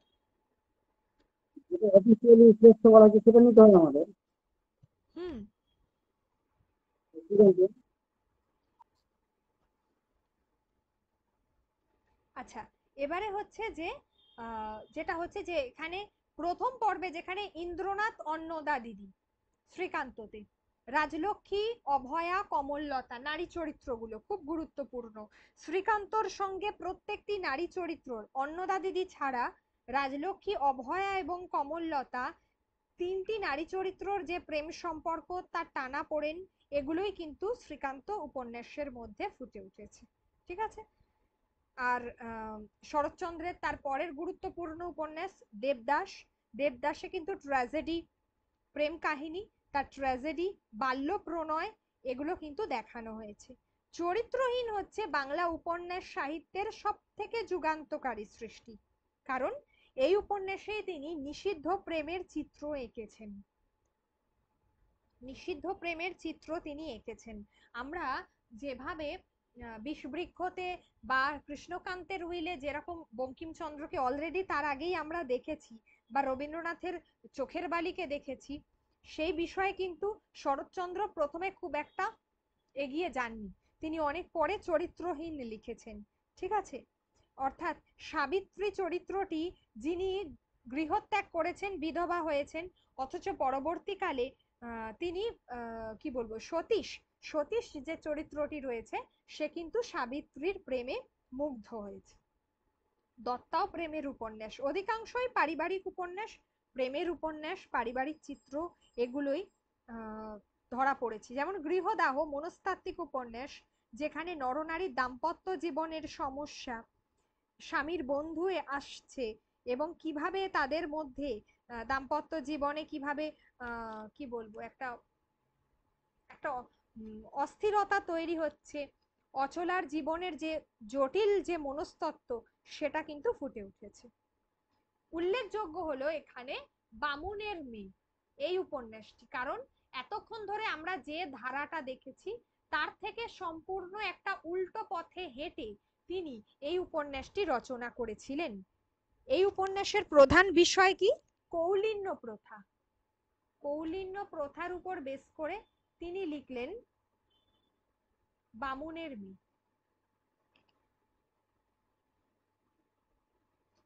যেটা অফিসিয়ালি শ্রেষ্ঠ বলা হচ্ছে সেটা নিতে হবে আমাদের। হুম। ঠিক আছে, আচ্ছা, এবারে হচ্ছে যে যেটা হচ্ছে যে এখানে প্রথম পর্বে যেখানে ইন্দ্রনাথ অন্নদা দিদি শ্রীকান্ততে, রাজলক্ষ্মী, অভয়া, কমললতা নারী চরিত্রগুলো খুব গুরুত্বপূর্ণ। শ্রীকান্তর সঙ্গে প্রত্যেকটি নারী চরিত্র অন্নদা দিদি ছাড়া রাজলক্ষ্মী, অভয়া এবং কমললতা তিনটি নারী চরিত্রর যে প্রেম সম্পর্ক, তার টানাপোড়েন, এগুলোই কিন্তু শ্রীকান্ত উপন্যাসের মধ্যে ফুটে উঠেছে। ঠিক আছে। আর শরৎচন্দ্রের তার পরের গুরুত্বপূর্ণ উপন্যাস দেবদাস। দেবদাসে কিন্তু ট্র্যাজেডি, প্রেম কাহিনী, তার ট্র্যাজেডি, বাল্য প্রণয়, এগুলো কিন্তু দেখানো হয়েছে। চরিত্রহীন হচ্ছে বাংলা উপন্যাস সাহিত্যের সব থেকে যুগান্তকারী সৃষ্টি, কারণ এই উপন্যাসেই তিনি নিষিদ্ধ প্রেমের চিত্র এঁকেছেন। নিষিদ্ধ প্রেমের চিত্র তিনি এঁকেছেন। আমরা যেভাবে বিষবৃক্ষতে বা কৃষ্ণকান্তের উইলে যেরকম বঙ্কিমচন্দ্রকে অলরেডি তার আগেই আমরা দেখেছি, বা রবীন্দ্রনাথের চোখের বালিকে দেখেছি, সেই বিষয়ে কিন্তু শরৎচন্দ্র প্রথমে খুব একটা এগিয়ে যাননি, তিনি অনেক পরে চরিত্রহীন লিখেছেন। ঠিক আছে। অর্থাৎ সাবিত্রী চরিত্রটি, যিনি গৃহত্যাগ করেছেন, বিধবা হয়েছেন, অথচ পরবর্তীকালে তিনি কি বলবো, সতীশ, সতীশ যে চরিত্রটি রয়েছে সে কিন্তু সাবিত্রীর প্রেমে মুগ্ধ হয়েছে। দত্তাও প্রেমের উপন্যাস, অধিকাংশই পারিবারিক উপন্যাস, প্রেমের উপন্যাস, পারিবারিক চিত্র, এগুলোই ধরা পড়েছে। যেমন গৃহদাহ মনস্তাত্ত্বিক উপন্যাস, যেখানে নরনারীর দাম্পত্য জীবনের সমস্যা, স্বামীর বন্ধু আসছে এবং কিভাবে তাদের মধ্যে দাম্পত্য জীবনে কিভাবে কি বলবো, একটা একটা অস্থিরতা তৈরি হচ্ছে, অচলার জীবনের যে জটিল যে মনস্তত্ত্ব, সেটা কিন্তু ফুটে উঠেছে। উল্লেখযোগ্য হলো এখানে বামুনের মেয়ে এই উপন্যাসটি, কারণ এতক্ষণ ধরে আমরা যে ধারাটা দেখেছি তার থেকে সম্পূর্ণ একটা উল্টো পথে হেঁটে তিনি এই উপন্যাসটি রচনা করেছিলেন। এই উপন্যাসের প্রধান বিষয় কি? কৌলিন্য প্রথা। কৌলিন্য প্রথার উপর বেস করে তিনি লিখলেন বামুনের মেয়ে।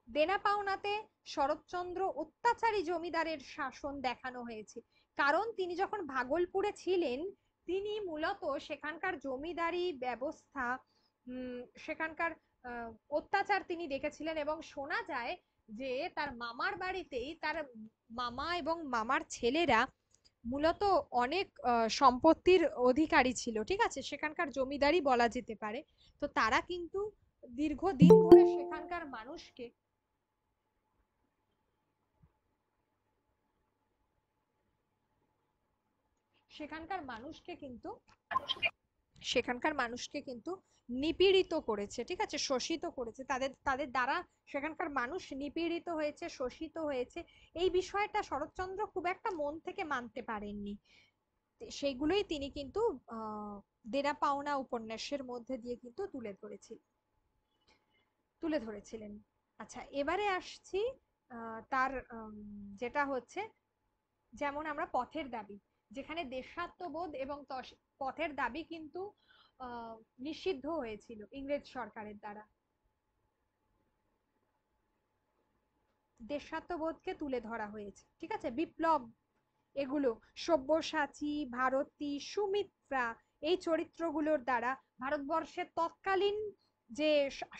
দেনা পাওনাতে শরৎচন্দ্র অত্যাচারী জমিদারের শাসন দেখানো হয়েছে, কারণ তিনি যখন ভাগলপুরে ছিলেন তিনি মূলত সেখানকার জমিদারি ব্যবস্থা, সেখানকার অত্যাচার তিনি দেখেছিলেন, এবং শোনা যায় যে তার মামার বাড়িতেই তার মামা এবং মামার ছেলেরা মূলত অনেক সম্পত্তির অধিকারী ছিল। ঠিক আছে, সেখানকার জমিদারি বলা যেতে পারে। তো তারা কিন্তু দীর্ঘদিন ধরে সেখানকার মানুষকে কিন্তু নিপীড়িত করেছে। ঠিক আছে, শোষিত করেছে, তাদের তাদের দ্বারা সেখানকার মানুষ নিপীড়িত হয়েছে, শোষিত হয়েছে। এই বিষয়টা শরৎচন্দ্র খুব একটা মন থেকে মানতে পারেননি, সেইগুলোই তিনি কিন্তু দেনা পাওনা উপন্যাসের মধ্যে দিয়ে কিন্তু তুলে ধরেছিলেন। আচ্ছা, এবারে আসছি তার যেটা হচ্ছে, যেমন আমরা পথের দাবি, যেখানে দেশাত্মবোধ এবং পথের দাবি কিন্তু নিষিদ্ধ হয়েছিল ইংরেজ সরকারের দ্বারা। দেশাত্মবোধকে তুলে ধরা হয়েছে। ঠিক আছে, বিপ্লব, এগুলো সব্যসাচী, ভারতী, সুমিত্রা, এই চরিত্রগুলোর দ্বারা ভারতবর্ষের তৎকালীন যে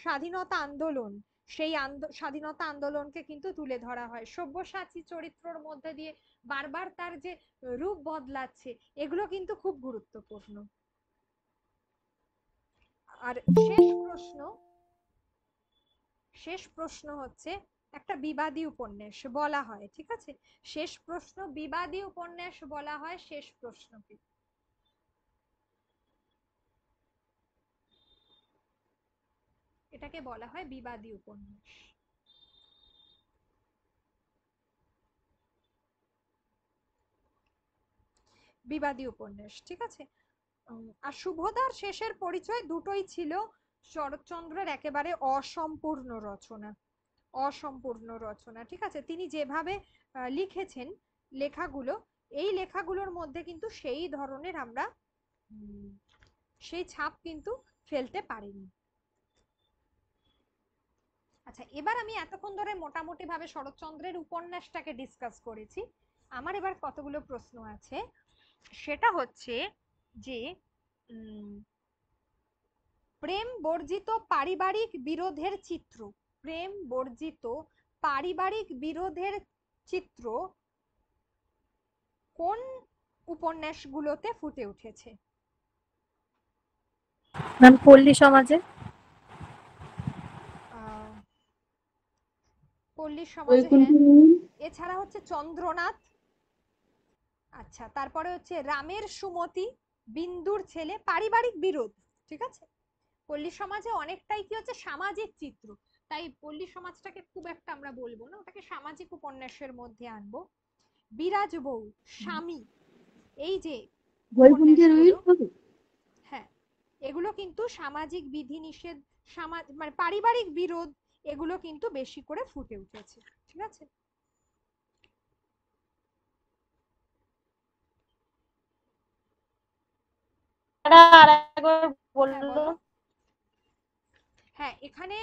স্বাধীনতা আন্দোলন, সেই স্বাধীনতা আন্দোলনকে কিন্তু তুলে ধরা হয়। সব্যসাচী চরিত্রের মধ্যে দিয়ে বারবার তার যে রূপ বদলাচ্ছে, এগুলো কিন্তু খুব গুরুত্বপূর্ণ। আর শেষ প্রশ্ন হচ্ছে একটা বিবাদী উপন্যাস বলা হয়। ঠিক আছে, শেষ প্রশ্ন, বিবাদী উপন্যাস বলা হয় শেষ প্রশ্নকে। এটাকে বলা হয় বিবাদী উপন্যাস। বিবাদী উপন্যাস। ঠিক আছে। আর শুভদার শেষের পরিচয় দুটোই ছিল শরৎচন্দ্রের একেবারে অসম্পূর্ণ রচনা। অসম্পূর্ণ রচনা। ঠিক আছে, তিনি যেভাবে লিখেছেন লেখাগুলো, এই লেখাগুলোর মধ্যে কিন্তু সেই ধরনের আমরা সেই ছাপ কিন্তু ফেলতে পারিনি। আচ্ছা, এবার আমি এতক্ষণ ধরে মোটামুটি ভাবে শরৎচন্দ্রের উপন্যাসটাকে ডিসকাস করেছি। আমার এবার কতগুলো প্রশ্ন আছে। সেটা হচ্ছে যে উম, প্রেম বর্জিত পারিবারিক বিরোধের চিত্র। প্রেম বর্জিত পারিবারিক বিরোধের চিত্র কোন উপন্যাসগুলোতে ফুটে উঠেছে? ম্যাম পল্লী সমাজে। আহ, পল্লী ওই সমাজে, হ্যাঁ। কোনটি? এছাড়া হচ্ছে চন্দ্রনাথ। আচ্ছা, তারপরে হচ্ছে রামের সুমতি, বিন্দুর ছেলে, পারিবারিক বিরোধ। ঠিক আছে, পল্লী সমাজে অনেকটাই কি হচ্ছে সামাজিক চিত্র, তাই পল্লী সমাজটাকে খুব একটা আমরা বলবো না, ওটাকে সামাজিক উপন্যাসের মধ্যে আনবো। বিরাজ বউ, স্বামী, এই যে বৈকুণ্ঠের উইল উপন্যাসগুলো, হবে? হ্যাঁ, এগুলো কিন্তু সামাজিক বিধিনিষেধ, মানে পারিবারিক বিরোধ, এগুলো কিন্তু বেশি করে ফুটে উঠেছে। ঠিক আছে, আরেকবার হ্যাঁ বললো, বলো। হ্যাঁ, এখানে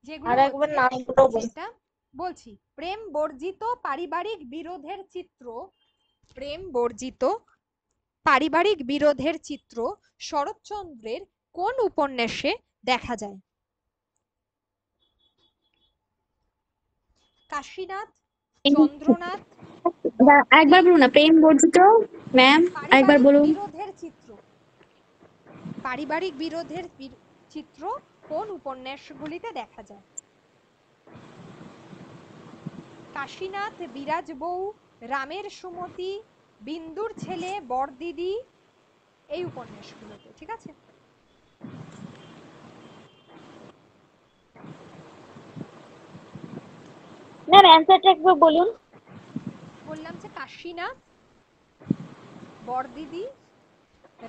যেগুলো আরেকবার হচ্ছে, নামগুলো বল। যেটা বলছি, প্রেম বর্জিত পারিবারিক বিরোধের চিত্র, প্রেম বর্জিত পারিবারিক বিরোধের চিত্র শরৎচন্দ্রের কোন উপন্যাসে দেখা যায়? কাশীনাথ, চন্দ্রনাথ, একবার বর্দিনী, বলুন না, প্রেম বর্জিত। ম্যাম একবার পারিবারিক বলুন। বিরোধের চিত্র, পারিবারিক বিরোধের চিত্র কোন উপন্যাসগুলিতে দেখা যায়? কাশীনাথ, বিরাজ বউ, রামের সুমতি, বিন্দুর ছেলে, বরদিদি, এই উপন্যাসগুলোতে। ঠিক আছে, ম্যাম অ্যান্সারটা একবার বলুন। বললাম যে কাশীনাথ, বরদিদি,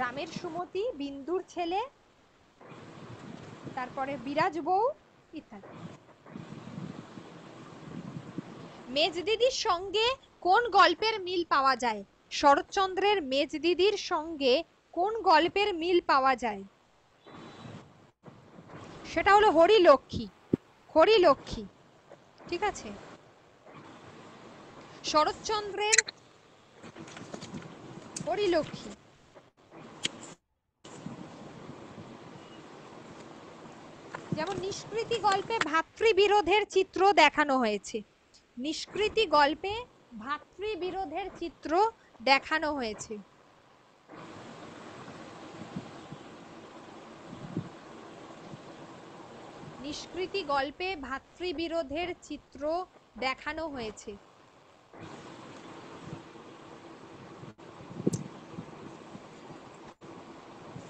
রামের সুমতি, বিন্দুর ছেলে, তারপরে বিরাজ বউ ইত্যাদি। মেজদিদির সঙ্গে কোন গল্পের মিল পাওয়া যায়? শরৎচন্দ্রের মেজদিদির সঙ্গে কোন গল্পের মিল পাওয়া যায়? সেটা হলো হরিলক্ষ্মী, হরিলক্ষ্মী। ঠিক আছে, শরৎচন্দ্রের হরিলক্ষ্মী। যেমন নিষ্কৃতি গল্পে ভাতৃবিরোধের চিত্র দেখানো হয়েছে, নিষ্কৃতি গল্পে ভাতৃবিরোধের চিত্র দেখানো হয়েছে। নিষ্কৃতি গল্পে ভাতৃবিরোধের চিত্র দেখানো হয়েছে।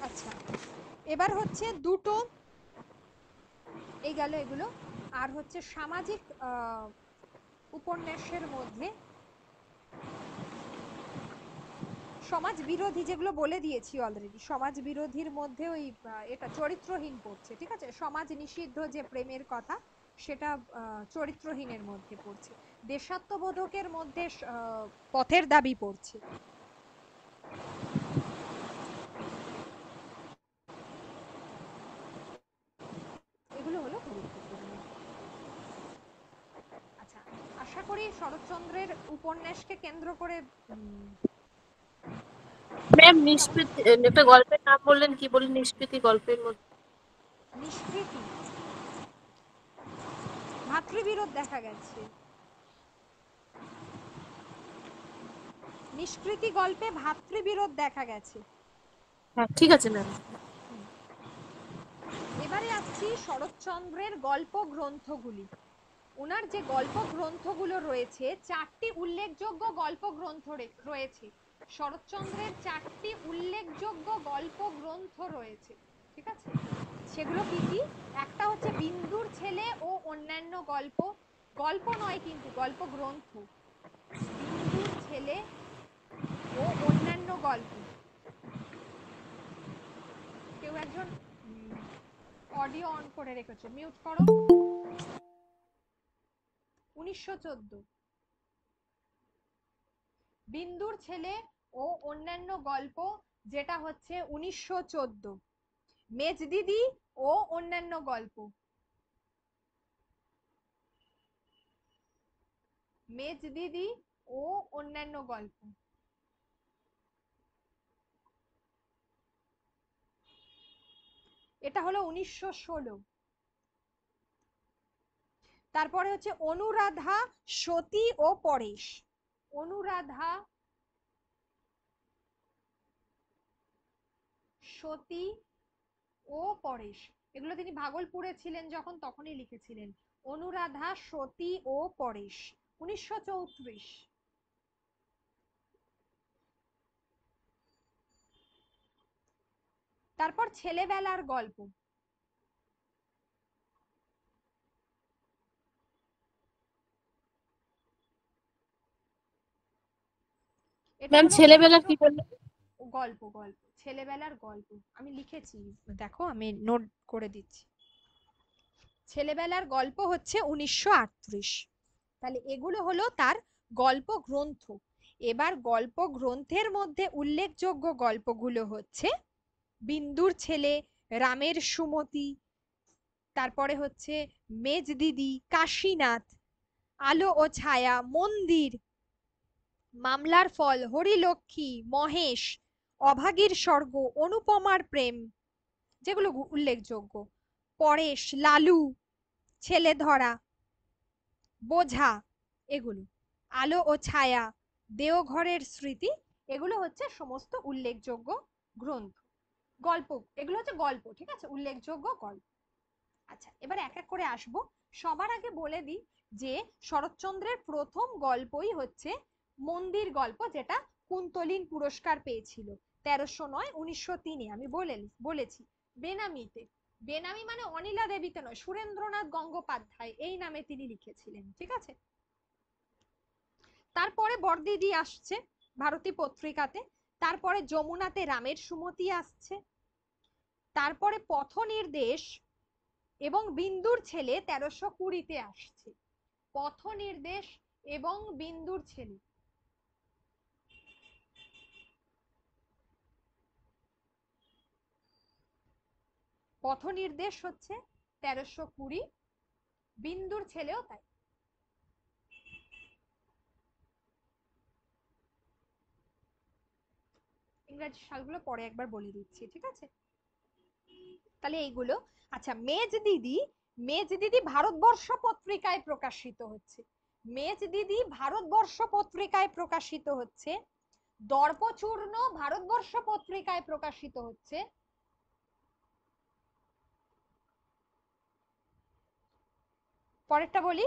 আচ্ছা, এবার হচ্ছে দুটো, এই গেল এগুলো। আর হচ্ছে সামাজিক উপন্যাসের মধ্যে সমাজ বিরোধী যেগুলো বলে দিয়েছি অলরেডি, সমাজ বিরোধীর মধ্যে ওই এটা চরিত্রহীন পড়ছে। ঠিক আছে, সমাজ নিষিদ্ধ যে প্রেমের কথা, সেটা চরিত্রহীনের মধ্যে পড়ছে। দেশাত্মবোধকের মধ্যে পথের দাবি পড়ছে। এগুলো হলো গুরুত্বপূর্ণ। আচ্ছা, আশা করি শরৎচন্দ্রের উপন্যাসকে কেন্দ্র করে ম্যাম কেমন নিষ্কৃতি, একটা গল্পের নাম বললেন, কি বললেন? নিষ্কৃতি গল্পের মধ্যে নিষ্কৃতি ভাতৃবিরোধ দেখা গেছে, নিষ্কৃতি গল্পে ভাতৃবিরোধ দেখা গেছে। হ্যাঁ ঠিক আছে ম্যাম। এবারে আসছি শরৎচন্দ্রের গল্প গ্রন্থগুলি। ওনার যে গল্প গ্রন্থগুলো রয়েছে, চারটি উল্লেখযোগ্য গল্প গ্রন্থ রয়েছে। শরৎচন্দ্রের চারটি উল্লেখযোগ্য গল্প গ্রন্থ রয়েছে। ঠিক আছে, সেগুলো কি কি? একটা হচ্ছে বিন্দুর ছেলে ও অন্যান্য গল্প, গল্প নয় কিন্তু গল্প গ্রন্থ, বিন্দুর ছেলে ও অন্যান্য গল্প। কেউ একজন অডিও অন করে রেখেছো, মিউট করো। 1914, বিন্দুর ছেলে ও অন্যান্য গল্প, যেটা হচ্ছে 1914। মেজদিদি ও অন্যান্য গল্প, মেজদিদি ও অন্যান্য গল্প। এটা হলো 1916। তারপরে হচ্ছে অনুরাধা, সতী ও পরেশ। অনুরাধা, সতী ও পরেশ, এগুলো তিনি ভাগলপুরে ছিলেন যখন তখনই লিখেছিলেন। অনুরাধা, সতী ও পরেশ, 1934। তারপর ছেলেবেলার গল্প। এটা ম্যাম হলো ছেলেবেলার কি বললেন? গল্প, গল্প, ছেলেবেলার গল্প আমি লিখেছি, দেখো আমি নোট করে দিচ্ছি। ছেলেবেলার গল্প হচ্ছে 1938। তাহলে এগুলো হলো তার গল্প গ্রন্থ। এবার গল্প গ্রন্থের মধ্যে উল্লেখযোগ্য গল্পগুলো হচ্ছে বিন্দুর ছেলে, রামের সুমতি, তারপরে হচ্ছে মেজদিদি, কাশীনাথ, আলো ও ছায়া, মন্দির, মামলার ফল, হরিলক্ষ্মী, মহেশ, অভাগীর স্বর্গ, অনুপমার প্রেম, যেগুলো উল্লেখযোগ্য, পরেশ, লালু, ছেলে ধরা, বোঝা, এগুলো, আলো ও ছায়া, দেওঘরের স্মৃতি, এগুলো হচ্ছে সমস্ত উল্লেখযোগ্য গ্রন্থ, গল্প। এগুলো হচ্ছে গল্প, ঠিক আছে, উল্লেখযোগ্য গল্প। আচ্ছা, এবার এক এক করে আসবো। সবার আগে বলে দিই যে শরৎচন্দ্রের প্রথম গল্পই হচ্ছে মন্দির গল্প, যেটা কুন্তলিন পুরস্কার পেয়েছিল 1309, 1903। আমি বলেছি বেনামিতে। বেনামি মানে অনিলা দেবীতে নয়, সুরেন্দ্রনাথ গঙ্গোপাধ্যায় এই নামে তিনি লিখেছিলেন, ঠিক আছে। তারপরে বরদিদি আসছে ভারতী পত্রিকাতে, তারপরে যমুনাতে রামের সুমতি আসছে, তারপরে পথ নির্দেশ এবং বিন্দুর ছেলে 1320-তে আসছে। পথ নির্দেশ এবং বিন্দুর ছেলে, পথ নির্দেশ হচ্ছে 1320, বিন্দুর ছেলেও তাই। ইংরেজি সালগুলো পরে একবার বলে দিচ্ছি, ঠিক আছে। তাহলে এইগুলো। আচ্ছা, মেজদিদি, মেজদিদি ভারতবর্ষ পত্রিকায় প্রকাশিত হচ্ছে। মেজদিদি ভারতবর্ষ পত্রিকায় প্রকাশিত হচ্ছে। দর্পচূর্ণ ভারতবর্ষ পত্রিকায় প্রকাশিত হচ্ছে। পরেরটা বলি,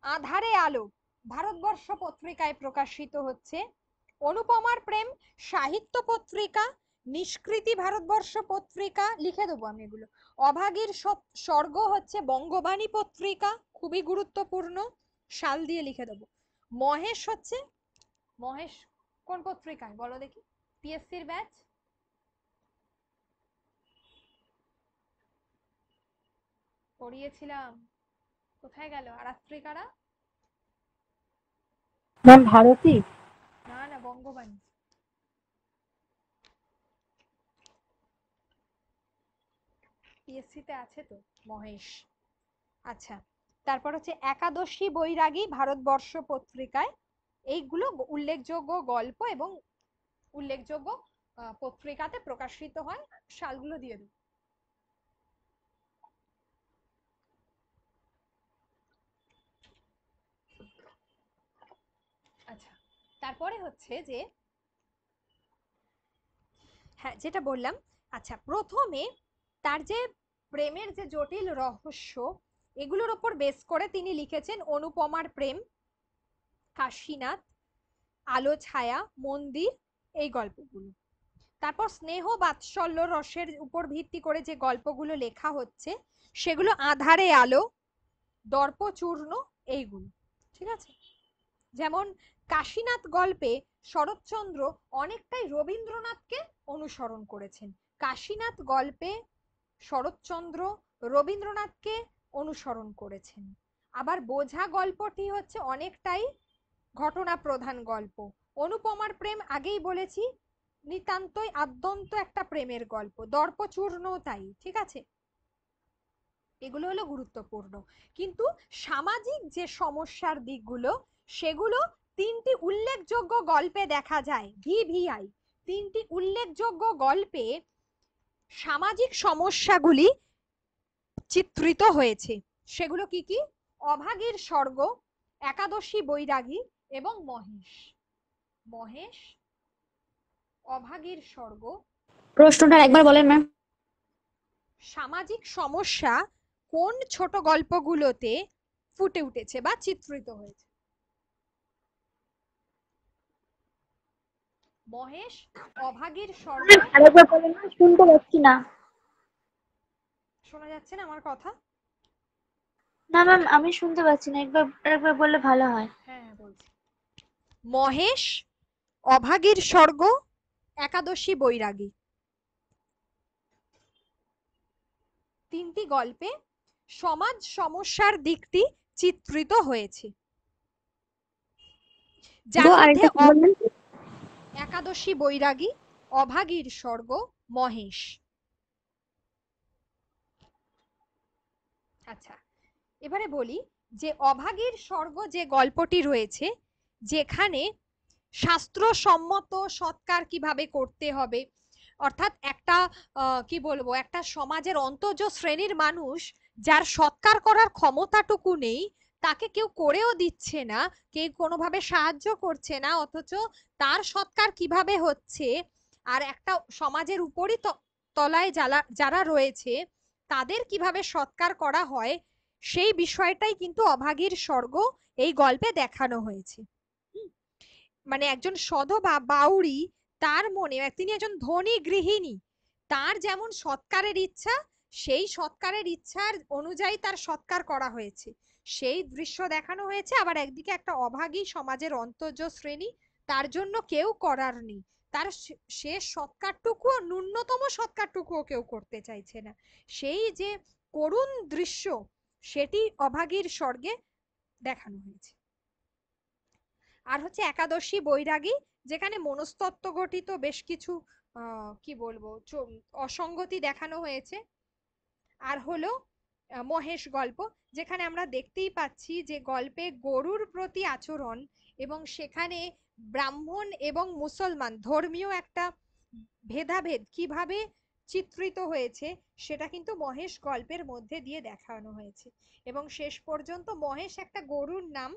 আধারে আলো ভারতবর্ষ পত্রিকায় প্রকাশিত হচ্ছে। অনুপমার প্রেম সাহিত্য পত্রিকা, নিষ্কৃতি ভারতবর্ষ পত্রিকা, লিখে দেবো আমি এগুলো। অভাগীর স্বর্গ হচ্ছে বঙ্গবাণী পত্রিকা, খুবই গুরুত্বপূর্ণ, সাল দিয়ে লিখে দেবো। মহেশ হচ্ছে, মহেশ কোন পত্রিকায় বলো দেখি, পিএসসির ব্যাচ, পড়িয়েছিলাম, কোথায় গেল আরাত্রিকারা? ম্যাম ভারতী। না না, বঙ্গবাণী। পিএসসি তে আছে তো মহেশ। আচ্ছা, তারপর হচ্ছে একাদশী বৈরাগী ভারতবর্ষ পত্রিকায়, এইগুলো উল্লেখযোগ্য গল্প এবং উল্লেখযোগ্য পত্রিকাতে প্রকাশিত হয়, সালগুলো দিয়ে দেব। আচ্ছা, তারপরে হচ্ছে যে, হ্যাঁ যেটা বললাম, আচ্ছা প্রথমে তার যে প্রেমের যে জটিল রহস্য, এগুলোর ওপর বেস করে তিনি লিখেছেন অনুপমার প্রেম, কাশীনাথ, আলো ছায়া, মন্দির, এই গল্পগুলো। তারপর স্নেহ বাৎসল্য রসের উপর ভিত্তি করে যে গল্পগুলো লেখা হচ্ছে, সেগুলো আধারে আলো, দর্পচূর্ণ, এইগুলো, ঠিক আছে। যেমন কাশীনাথ গল্পে শরৎচন্দ্র অনেকটাই রবীন্দ্রনাথকে অনুসরণ করেছেন। কাশীনাথ গল্পে শরৎচন্দ্র রবীন্দ্রনাথকে অনুসরণ করেছেন। আবার বোঝা গল্পটি হচ্ছে অনেকটাই ঘটনা প্রধান গল্প। অনুপমার প্রেম আগেই বলেছি, নিতান্তই আদ্যন্ত একটা প্রেমের গল্প। দর্পচূর্ণ তাই, ঠিক আছে। এগুলো হলো গুরুত্বপূর্ণ, কিন্তু সামাজিক যে সমস্যার দিকগুলো সেগুলো তিনটি উল্লেখযোগ্য গল্পে দেখা যায়, VVI, তিনটি উল্লেখযোগ্য গল্পে সামাজিক সমস্যাগুলি চিত্রিত হয়েছে। সেগুলো কি কি? অভাগীর স্বর্গ, একাদশী বৈরাগী এবং মহেশ। মহেশ, অভাগীর স্বর্গ। প্রশ্নটা একবার বলেন ম্যাম। সামাজিক সমস্যা কোন ছোট গল্পগুলোতে ফুটে উঠেছে বা চিত্রিত হয়েছে? মহেশ, অভাগীর স্বর্গ। আরেকবার বলেন না, শুনতে পাচ্ছি না। শোনা যাচ্ছে না আমার কথা? না ম্যাম, আমি শুনতে পাচ্ছি না, একবার বললে ভালো হয়। হ্যাঁ বলছি। মহেশ, অভাগীর স্বর্গ, একাদশী বৈরাগী, তিনটি গল্পে সমাজ সমস্যার দিকটি চিত্রিত হয়েছে, যার মধ্যে আরেকটা কি বললেন? একাদশী বৈরাগী, অভাগীর স্বর্গ, মহেশ। আচ্ছা, এবারে বলি যে অভাগীর স্বর্গ যে গল্পটি রয়েছে, যেখানে শাস্ত্রসম্মত সৎকার কিভাবে করতে হবে, অর্থাৎ একটা কি বলবো, একটা সমাজের অন্তঃজ শ্রেণীর মানুষ যার সৎকার করার ক্ষমতাটুকু নেই, তাকে কেউ করেও দিচ্ছে না, কেউ কোনোভাবে সাহায্য করছে না, অথচ তার সৎকার কিভাবে হচ্ছে, আর একটা সমাজের উপরই তলায় যারা রয়েছে তাদের কিভাবে সৎকার করা হয়, সেই বিষয়টাই কিন্তু অভাগীর স্বর্গ এই গল্পে দেখানো হয়েছে। মানে একজন সধবা বাউরি, তার মনে, তিনি একজন ধনী গৃহিণী, তার যেমন সৎকারের ইচ্ছা, সেই সৎকারের ইচ্ছার অনুযায়ী তার সৎকার করা হয়েছে, সেই দৃশ্য দেখানো হয়েছে। আবার একদিকে একটা অভাগী সমাজের অন্তঃজ শ্রেণী, তার জন্য কেউ করার নেই, তার শেষ সৎকারটুকু, ন্যূনতম সৎকারটুকুও কেউ করতে চাইছে না, সেই যে করুণ দৃশ্য, সেটি অভাগীর স্বর্গে দেখানো হয়েছে। আর হচ্ছে একাদশী বৈরাগী, যেখানে মনস্তত্ত্ব গঠিত বেশ কিছু কি বলবো অসঙ্গতি দেখানো হয়েছে। আর হলো মহেশ গল্প, যেখানে আমরা দেখতেই পাচ্ছি যে গল্পে গরুর প্রতি আচরণ এবং সেখানে ব্রাহ্মণ এবং মুসলমান ধর্মীয় একটা ভেদাভেদ কিভাবে চিত্রিত হয়েছে, সেটা কিন্তু মহেশ গল্পের মধ্যে দিয়ে দেখানো হয়েছে। এবং শেষ পর্যন্ত মহেশ একটা গরুর নাম,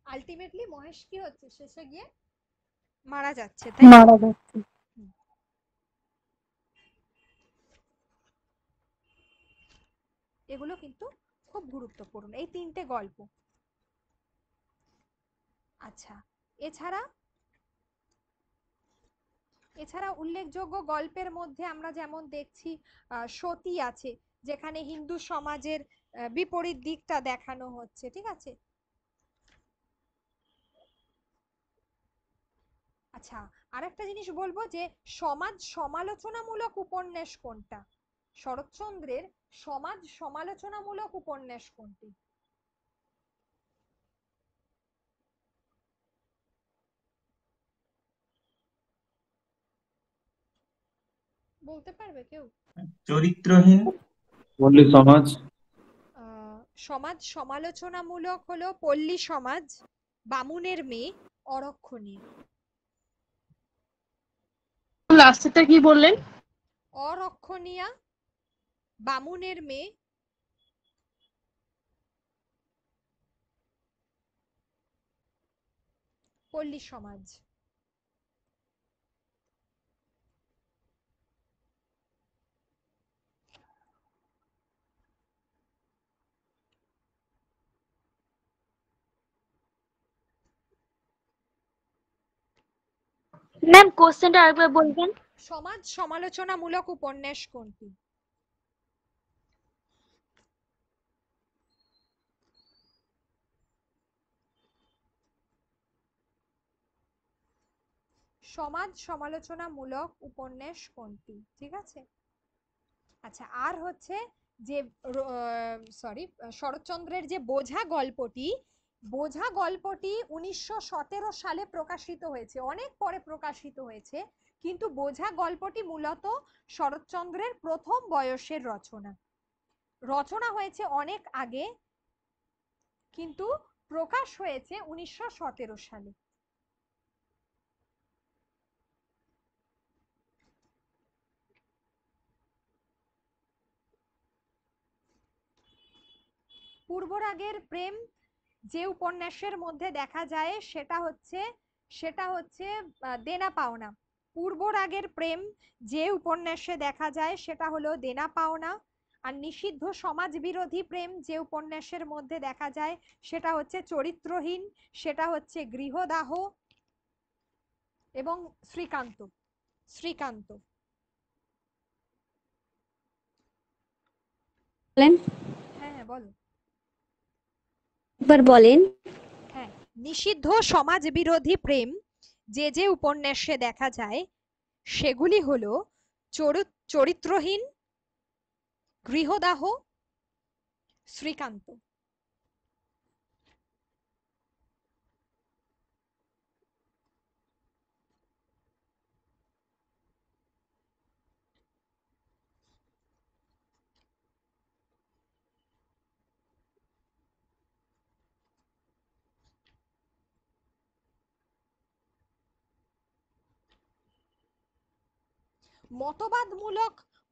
আলটিমেটলি মহেশ কি হচ্ছে, শেষে গিয়ে মারা যাচ্ছে, তাই মারা যাচ্ছে। এগুলো কিন্তু খুব গুরুত্বপূর্ণ এই তিনটে গল্প। আচ্ছা, এছাড়া এছাড়া উল্লেখযোগ্য গল্পের মধ্যে আমরা যেমন দেখছি সতী আছে, যেখানে হিন্দু সমাজের বিপরীত দিকটা দেখানো হচ্ছে, ঠিক আছে। আচ্ছা, আরেকটা জিনিস বলবো যে সমাজ সমালোচনামূলক উপন্যাস কোনটা? শরৎচন্দ্রের সমাজ সমালোচনামূলক উপন্যাস কোনটি? বলতে পারবে কেউ? চরিত্রহীন। পল্লী সমাজ। সমাজ সমালোচনামূলক হলো পল্লী সমাজ, বামুনের মেয়ে, অরক্ষণীয়। লাস্টেরটা কি বললেন? অরক্ষণীয়া, বামুনের মেয়ে, পল্লী সমাজ। ম্যাম, কোশ্চেনটা আরেকবার বলবেন। সমাজ সমালোচনামূলক উপন্যাস কোনটি? সমাজ সমালোচনামূলক উপন্যাস কোনটি, ঠিক আছে। আচ্ছা, আর হচ্ছে যে শরৎচন্দ্রের যে বোঝা গল্পটি, বোঝা গল্পটি 1917 সালে প্রকাশিত হয়েছে, অনেক পরে প্রকাশিত হয়েছে, কিন্তু বোঝা গল্পটি মূলত শরৎচন্দ্রের প্রথম বয়সের রচনা, রচনা হয়েছে অনেক আগে, কিন্তু প্রকাশ হয়েছে 1917 সালে। পূর্বরাগের প্রেম যে উপন্যাসের মধ্যে দেখা যায় সেটা হচ্ছে দেনা পাওনা। পূর্বরাগের প্রেম যে উপন্যাসে দেখা যায় সেটা হলো দেনা পাওনা। আর নিষিদ্ধ সমাজ বিরোধী প্রেম যে উপন্যাসের মধ্যে দেখা যায় সেটা হচ্ছে চরিত্রহীন, সেটা হচ্ছে গৃহদাহ এবং শ্রীকান্ত। শ্রীকান্ত বলেন, হ্যাঁ হ্যাঁ বলো। একবার বলেন। হ্যাঁ, নিষিদ্ধ সমাজ বিরোধী প্রেম যে যে উপন্যাসে দেখা যায় সেগুলি হলো চরিত্রহীন, গৃহদাহ, শ্রীকান্ত।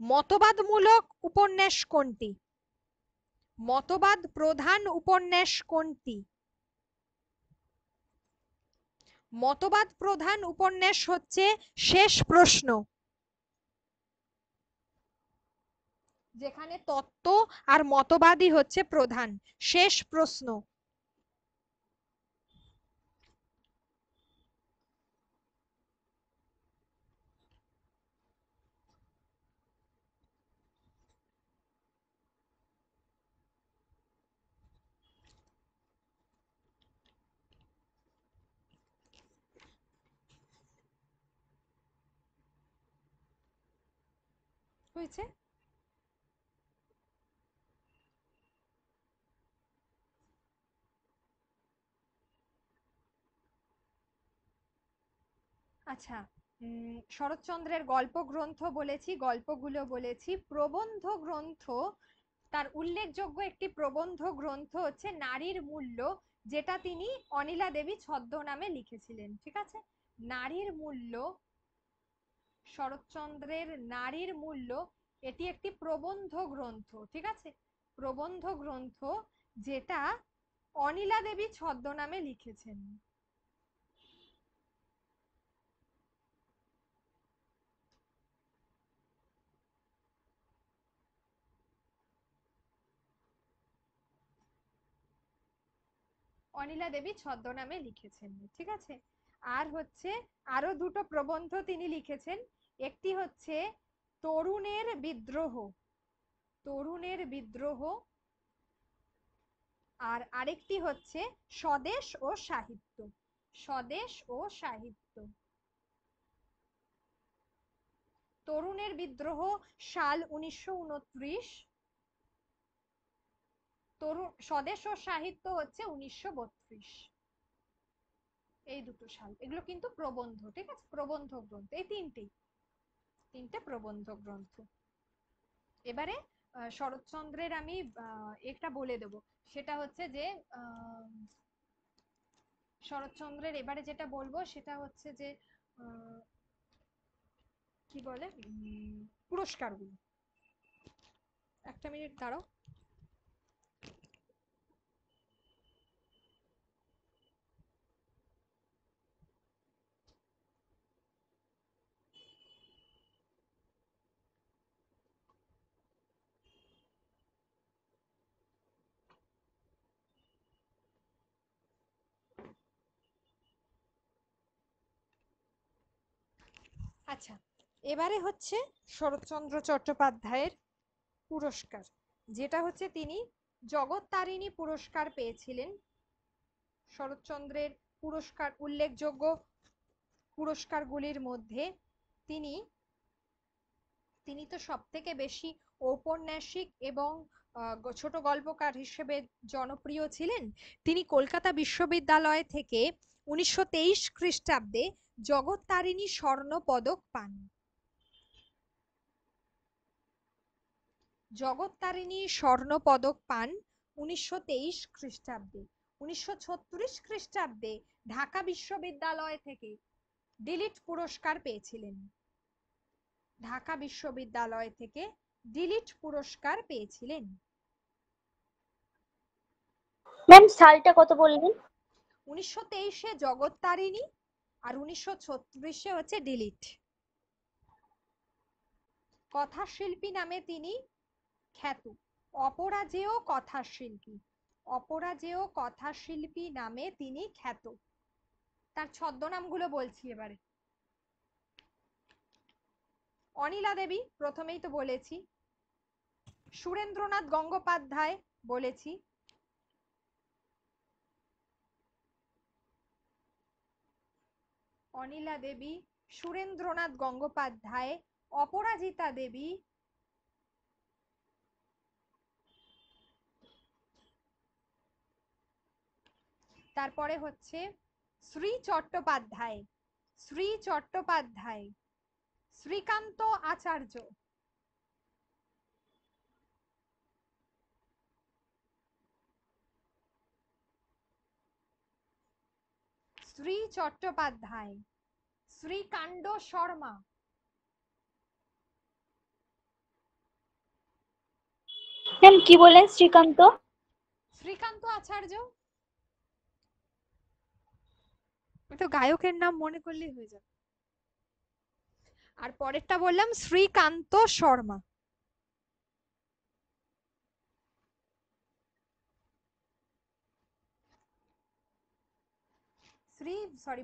মতবাদমূলক উপন্যাস কোনটি? মতবাদ প্রধান উপন্যাস কোনটি? মতবাদ প্রধান উপন্যাস হচ্ছে শেষ প্রশ্ন, যেখানে তত্ত্ব আর মতবাদই হচ্ছে প্রধান। শেষ প্রশ্ন। হয়েছে? আচ্ছা, শরৎচন্দ্রের গল্প গ্রন্থ বলেছি, গল্পগুলো বলেছি। প্রবন্ধ গ্রন্থ, তার উল্লেখযোগ্য একটি প্রবন্ধ গ্রন্থ হচ্ছে নারীর মূল্য, যেটা তিনি অনিলা দেবী ছদ্মনামে লিখেছিলেন। ঠিক আছে, নারীর মূল্য, শরৎচন্দ্রের নারীর মূল্য, এটি একটি প্রবন্ধ গ্রন্থ। ঠিক আছে, প্রবন্ধ গ্রন্থ যেটা অনিলা দেবী ছদ্মনামে লিখেছেন। অনিলা দেবী ছদ্মনামে লিখেছেন। ঠিক আছে, আর হচ্ছে আরো দুটো প্রবন্ধ তিনি লিখেছেন। একটি হচ্ছে তরুণের বিদ্রোহ, তরুণের বিদ্রোহ, আর আরেকটি হচ্ছে স্বদেশ ও সাহিত্য, স্বদেশ ও সাহিত্য। তরুণের বিদ্রোহ সাল 1929, তরুণ স্বদেশ ও সাহিত্য হচ্ছে 1932। এই দুটো সাল, এগুলো কিন্তু প্রবন্ধ। ঠিক আছে, প্রবন্ধ গ্রন্থ এই তিনটে প্রবন্ধ গ্রন্থ। এবারে শরৎচন্দ্রের আমি একটা বলে দেব, সেটা হচ্ছে যে শরৎচন্দ্রের এবারে যেটা বলবো সেটা হচ্ছে যে কি বলে পুরস্কারগুলো। একটা মিনিট দাঁড়াও। আচ্ছা, এবারে হচ্ছে শরৎচন্দ্র চট্টোপাধ্যায়ের পুরস্কার, যেটা হচ্ছে তিনি জগত্তারিণী পুরস্কার পেয়েছিলেন। শরৎচন্দ্রের পুরস্কার, উল্লেখযোগ্য পুরস্কারগুলির মধ্যে তিনি তিনি তো সব থেকে বেশি ঔপন্যাসিক এবং ছোট গল্পকার হিসেবে জনপ্রিয় ছিলেন। তিনি কলকাতা বিশ্ববিদ্যালয় থেকে 1923 খ্রিস্টাব্দে জগত্তারিণী স্বর্ণ পদক পান। জগত্তারিণী স্বর্ণ পদক পান 1923 খ্রিস্টাব্দে। 1936 খ্রিস্টাব্দে ঢাকা বিশ্ববিদ্যালয় থেকে ডিলিট পুরস্কার পেয়েছিলেন। ঢাকা বিশ্ববিদ্যালয় থেকে ডিলিট পুরস্কার পেয়েছিলেন। ম্যাম সালটা কত বললেন? 1923-এ জগত্তারিণী আর 1936-এ হচ্ছে ডিলিট। কথাশিল্পী নামে তিনি খ্যাত। অপরাজেয় কথাশিল্পী, অপরাজেয় কথাশিল্পী নামে তিনি খ্যাত। তার ছদ্মনামগুলো বলছি এবারে। অনিলা দেবী প্রথমেই তো বলেছি, সুরেন্দ্রনাথ গঙ্গোপাধ্যায় বলেছি, অনিলা দেবী, সুরেন্দ্রনাথ গঙ্গোপাধ্যায়, অপরাজিতা দেবী, তারপরে হচ্ছে শ্রী চট্টোপাধ্যায়, শ্রী চট্টোপাধ্যায়, শ্রীকান্ত আচার্য, শ্রী চট্টোপাধ্যায়, শ্রীকাণ্ড শর্মা, ম্যাম কি বললেন? শ্রীকান্ত? শ্রীকান্ত আচার্য। তো গায়কের নাম মনে করলেই হয়ে যাবে। আর পরেরটা বললাম শ্রীকান্ত শর্মা।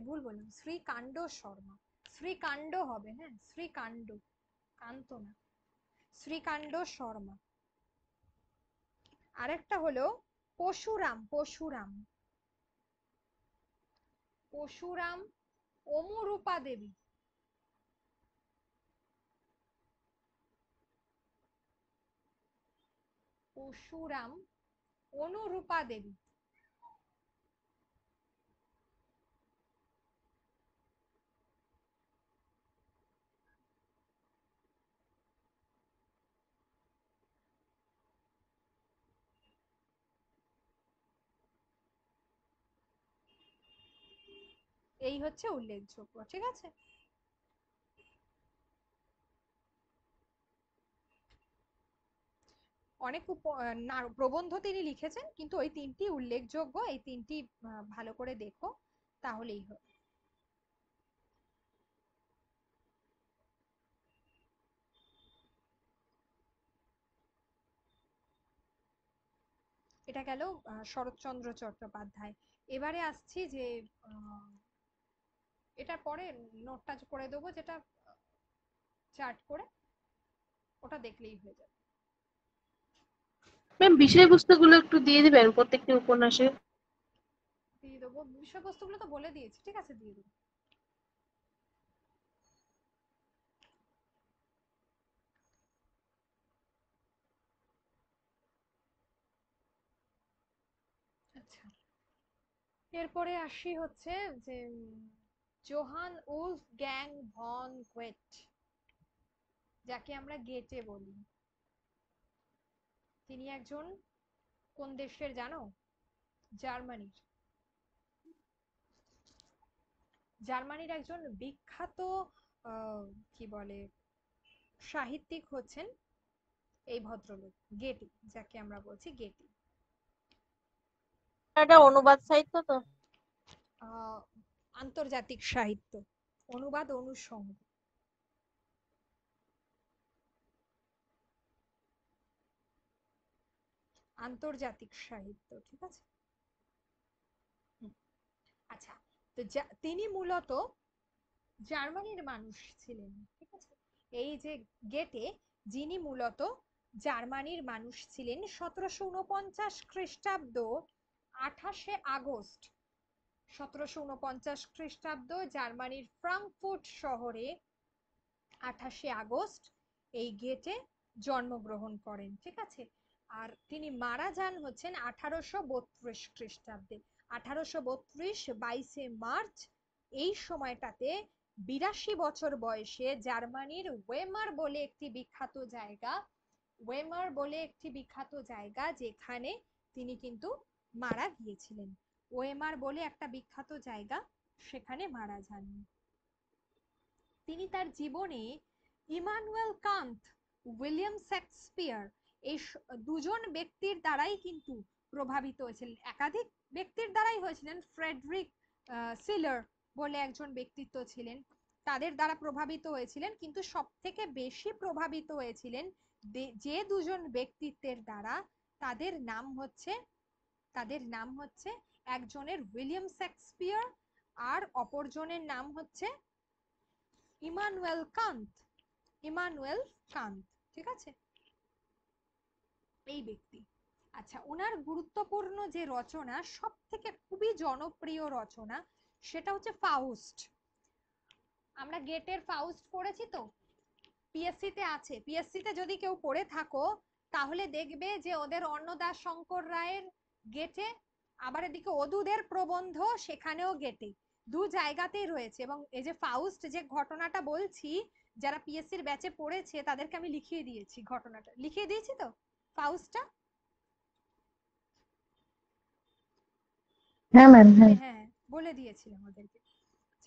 ভুল বললাম, শ্রীকাণ্ড শর্মা, শ্রীকাণ্ড হবে, হ্যাঁ শ্রীকাণ্ড, কান্ত না, শ্রীকাণ্ড শর্মা। আরেকটা হলো পশুরাম, পশুরাম, পশুরাম অমরূপা দেবী, পশুরাম অনুরূপা দেবী। এই হচ্ছে উল্লেখযোগ্য, ঠিক আছে। অনেক প্রবন্ধ তিনি লিখেছেন, কিন্তু ওই তিনটি উল্লেখযোগ্য, এই তিনটি ভালো করে দেখো তাহলেই হবে। এটা গেল শরৎচন্দ্র চট্টোপাধ্যায়। এবারে আসছি যে এটার পরে নোটটা করে দেবো, যেটা চার্ট করে, ওটা দেখলেই হয়ে যাবে। ম্যাম বিষয়বস্তুগুলো একটু দিয়ে দিবেন প্রত্যেকটি উপন্যাসে। দিয়ে দেবো, বিষয়বস্তুগুলো তো বলে দিয়েছি, ঠিক আছে দিয়ে দেবো। আচ্ছা, এরপরে আসি হচ্ছে যে জোহান উলফ গ্যাং ভন গোয়েট, যাকে আমরা গেটে বলি। তিনি একজন কোন দেশের জানো? জার্মানির। জার্মানির একজন বিখ্যাত কি বলে সাহিত্যিক হচ্ছেন এই ভদ্রলোক, গেটি, যাকে আমরা বলছি গেটি। এটা অনুবাদ সাহিত্য তো? আন্তর্জাতিক সাহিত্য, অনুবাদ অনুষঙ্গ। আন্তর্জাতিক সাহিত্য, ঠিক আছে। আচ্ছা, তো তিনি মূলত জার্মানির মানুষ ছিলেন, ঠিক আছে। এই যে গেটে, যিনি মূলত জার্মানির মানুষ ছিলেন, 1749 খ্রিস্টাব্দ 28শে আগস্ট, 1749 খ্রিস্টাব্দ জার্মানির ফ্রাঙ্কফুর্ট শহরে 28শে আগস্ট এই গেটে জন্মগ্রহণ করেন, ঠিক আছে। আর তিনি মারা যান হচ্ছেন 1832 খ্রিস্টাব্দে, 1832 22শে মার্চ। এই সময়টাতে 82 বছর বয়সে জার্মানির ওয়েমার বলে একটি বিখ্যাত জায়গা, ওয়েমার বলে একটি বিখ্যাত জায়গা, যেখানে তিনি কিন্তু মারা গিয়েছিলেন। ওয়েমার বলে একটা বিখ্যাত জায়গা, সেখানে মারা যান। তিনি তার জীবনে ইমানুয়েল কান্ট, উইলিয়াম শেক্সপিয়ার এই দুজন ব্যক্তির দ্বারাই কিন্তু প্রভাবিত হয়েছিলেন। একাধিক ব্যক্তির দ্বারাই হয়েছিলেন। ফ্রেডরিক সিলার বলে একজন ব্যক্তিত্ব ছিলেন, তাদের দ্বারা প্রভাবিত হয়েছিলেন, কিন্তু সব থেকে বেশি প্রভাবিত হয়েছিলেন যে দুজন ব্যক্তিত্বের দ্বারা, তাদের নাম হচ্ছে একজনের উইলিয়াম শেক্সপিয়ার আর অপরজনের নাম হচ্ছে ইমানুয়েল কান্ট। ঠিক আছে, এই ব্যক্তি। আচ্ছা, ওনার গুরুত্বপূর্ণ যে রচনা, সব থেকে খুবই জনপ্রিয় রচনা, সেটা হচ্ছে ফাউস্ট। আমরা গেটের ফাউস্ট পড়েছি তো, পিএসসি তে আছে। পিএসসি তে যদি কেউ পড়ে থাকো তাহলে দেখবে যে ওদের অন্নদাস শঙ্কর রায়ের গেটে, আবার এদিকে অদূদের প্রবন্ধ সেখানেও গেটে, দু জায়গাতেই রয়েছে। এবং এই যে ফাউস্ট যে ঘটনাটা বলছি, যারা পিএসসির ব্যাচে পড়েছে তাদেরকে আমি লিখিয়ে দিয়েছি, ঘটনাটা লিখিয়ে দিয়েছি তো ফাউস্টটা। হ্যাঁ ম্যাম, হ্যাঁ। হ্যাঁ, বলে দিয়েছিলাম ওদেরকে।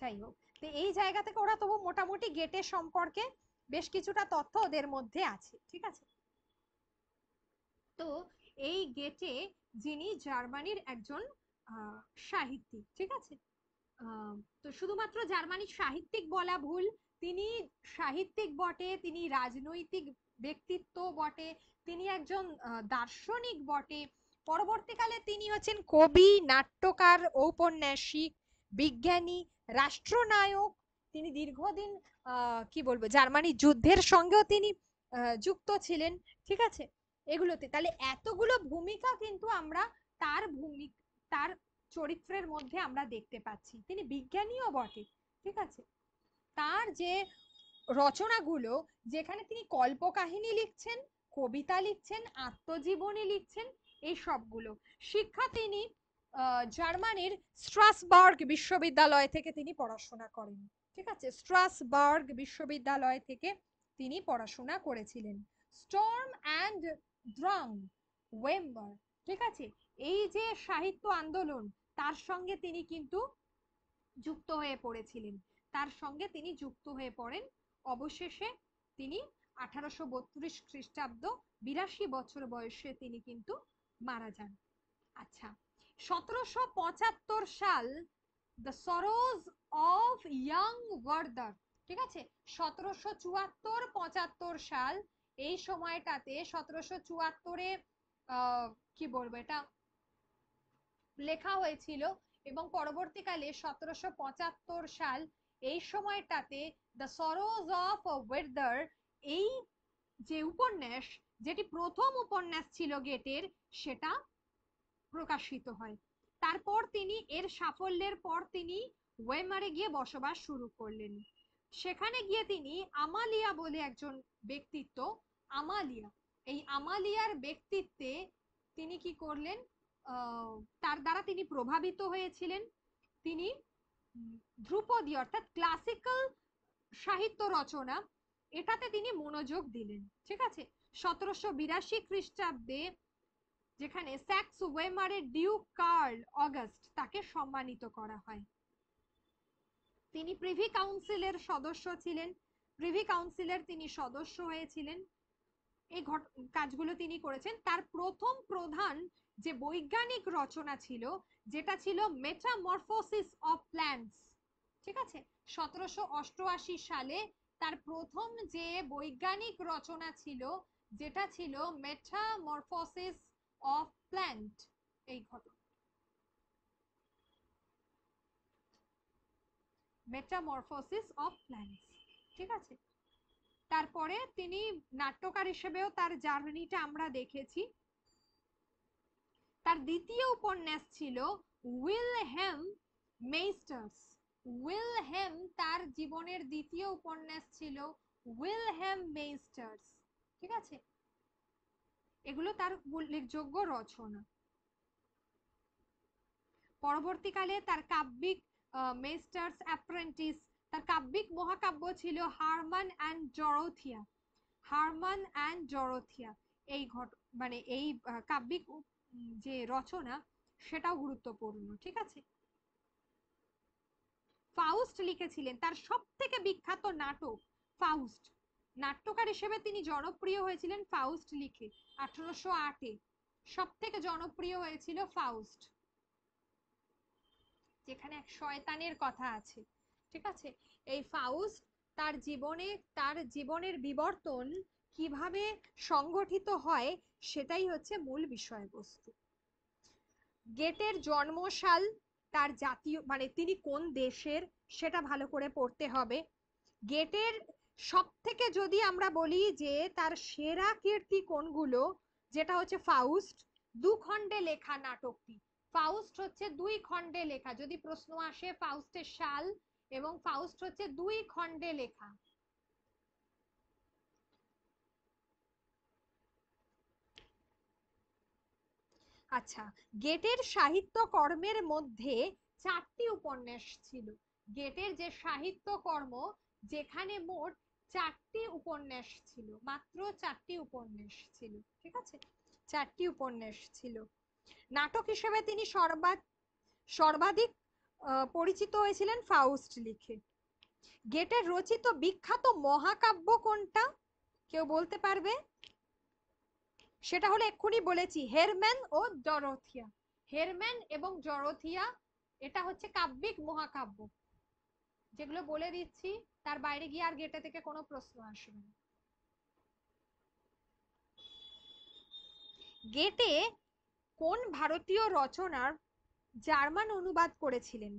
যাই হোক, তো এই জায়গা থেকে ওরা তবু মোটামুটি গেটের সম্পর্কে বেশ কিছুটা তথ্য ওদের মধ্যে আছে। ঠিক আছে, তো এই গেটে যিনি জার্মানির একজন সাহিত্যিক। ঠিক আছে, তো শুধুমাত্র জার্মানির সাহিত্যিক বলা ভুল, তিনি সাহিত্যিক বটে, তিনি রাজনৈতিক ব্যক্তিত্ব বটে, তিনি একজন দার্শনিক বটে। পরবর্তীকালে তিনি হচ্ছেন কবি, নাট্যকার, ঔপন্যাসিক, বিজ্ঞানী, রাষ্ট্রনায়ক। তিনি দীর্ঘদিন কি বলবো, জার্মানির যুদ্ধের সঙ্গেও তিনি যুক্ত ছিলেন। ঠিক আছে, এগুলোতে তাহলে এতগুলো ভূমিকা কিন্তু আমরা তার চরিত্রের মধ্যে আমরা দেখতে পাচ্ছি। তিনি বিজ্ঞানীও বটে। ঠিক আছে, তার যে রচনাগুলো, যেখানে তিনি কল্পকাহিনী লিখছেন, কবিতা লিখছেন, আত্মজীবনী লিখছেন, এই সবগুলো। শিক্ষা তিনি জার্মানির স্ট্রাসবার্গ বিশ্ববিদ্যালয় থেকে তিনি পড়াশোনা করেন। ঠিক আছে, স্ট্রাসবার্গ বিশ্ববিদ্যালয় থেকে তিনি পড়াশোনা করেছিলেন। স্টর্ম অ্যান্ড ড্রাং ওয়েম্বার, ঠিক আছে, এই যে সাহিত্য আন্দোলন, তার সঙ্গে তিনি কিন্তু যুক্ত হয়ে পড়েছিলেন, তার সঙ্গে তিনি যুক্ত হয়ে পড়েন। অবশেষে তিনি 1832 খ্রিস্টাব্দ 82 বছর বয়সে তিনি কিন্তু মারা যান। আচ্ছা, 1775 সাল, the sorrows of young Werther. ঠিক আছে, 1774-75 সাল, এই সময়টাতে 1774-এ কি বলবো, এটা লেখা হয়েছিল, এবং পরবর্তীকালে 1775 সাল, এই সময়টাতে দ্য সরোজ অফ ওয়ার্দার, এই যে উপন্যাস, যেটি প্রথম উপন্যাস ছিল গেটের, সেটা প্রকাশিত হয়। তারপর তিনি এর সাফল্যের পর তিনি ওয়েমারে গিয়ে বসবাস শুরু করলেন। সেখানে গিয়ে তিনি আমালিয়া বলে একজন ব্যক্তিত্ব, এই আমালিয়ার ব্যক্তিত্বে তিনি কি করলেন, তার দ্বারা তিনি প্রভাবিত হয়েছিলেন। তিনি ধ্রুপদী অর্থাৎ ক্লাসিক্যাল সাহিত্য রচনা, এটাতে তিনি মনোযোগ দিলেন। ঠিক আছে, 1782 খ্রিস্টাব্দে যেখানে স্যাক্স ওয়েমারের ডিউক কার্ল অগাস্ট তাকে সম্মানিত করা হয়। তিনি প্রিভি কাউন্সিলের সদস্য ছিলেন, প্রিভি কাউন্সিলের তিনি সদস্য হয়েছিলেন। এই কাজগুলো তিনি করেছেন। তার প্রথম প্রধান যে বৈজ্ঞানিক রচনা ছিল, যেটা ছিল মেটামরফোসিস অফ প্ল্যান্টস। ঠিক আছে, 1788 সালে তার প্রথম যে বৈজ্ঞানিক রচনা ছিল, যেটা ছিল মেটামরফোসিস অফ প্ল্যান্ট, এই ঘটনা মেটামরফোসিস অফ প্ল্যান্টস। ঠিক আছে, তারপরে তিনি নাট্যকার হিসেবেও তার জার্নিটা আমরা দেখেছি। তার দ্বিতীয় উপন্যাস ছিল উইলহেম মেইস্টার্স। উইলহেম, তার জীবনের দ্বিতীয় উপন্যাস ছিল উইলহেম মেইস্টার্স। ঠিক আছে, এগুলো তার উল্লেখযোগ্য রচনা। পরবর্তীকালে তার কাব্যিক মেইস্টার্স অ্যাপ্রেন্টিস, তার কাব্যিক মহাকাব্য ছিল হারমান অ্যান্ড জরোথিয়া। হারমান অ্যান্ড জরোথিয়া, এই মানে এই কাব্যিক যে রচনা, সেটাও গুরুত্বপূর্ণ, ঠিক আছে। ফাউস্ট লিখেছিলেন, তার সব থেকে বিখ্যাত নাটক ফাউস্ট। নাট্যকার হিসেবে তিনি জনপ্রিয় হয়েছিলেন ফাউস্ট লিখে 1808-এ। সব থেকে জনপ্রিয় হয়েছিল ফাউস্ট, যেখানে এক শয়তানের কথা আছে, ঠিক আছে। এই ফাউস্ট তার জীবনের বিবর্তন কিভাবে সংগঠিত হয় সেটাই হচ্ছে মূল বিষয়বস্তু। গেটের জন্মসাল, তার জাতীয় মানে তিনি কোন দেশের সেটা ভালো করে পড়তে হবে। গেটের সব থেকে যদি আমরা বলি যে তার সেরা কীর্তি কোনগুলো, যেটা হচ্ছে ফাউস্ট, 2 খণ্ডে লেখা নাটকটি। ফাউস্ট হচ্ছে 2 খণ্ডে লেখা, যদি প্রশ্ন আসে ফাউস্টের সাল, এবং ফাউস্ট হচ্ছে 2 খণ্ডে লেখা। আচ্ছা, গেটের সাহিত্য কর্মের মধ্যে 4টি উপন্যাস ছিল। গেটের যে সাহিত্য কর্ম, যেখানে মোট 4টি উপন্যাস ছিল, মাত্র 4টি উপন্যাস ছিল, ঠিক আছে, 4টি উপন্যাস ছিল। নাটক হিসেবে তিনি সর্বাধিক পরিচিত হয়েছিলেন ফাউস্ট লিখে। গেটের রচিত বিখ্যাত মহাকাব্য কোনটা, কেউ বলতে পারবে? সেটা হলো এক্ষুনি বলেছি, হেরম্যান ও ডরোথিয়া। হেরম্যান এবং ডরোথিয়া, এটা হচ্ছে কাব্যিক মহাকাব্য, যেগুলো বলে দিচ্ছি, তার বাইরে গিয়ে আর গেটে থেকে কোনো প্রশ্ন আসবে না। গেটে কোন ভারতীয় রচনার জার্মান অনুবাদ করেছিলেন?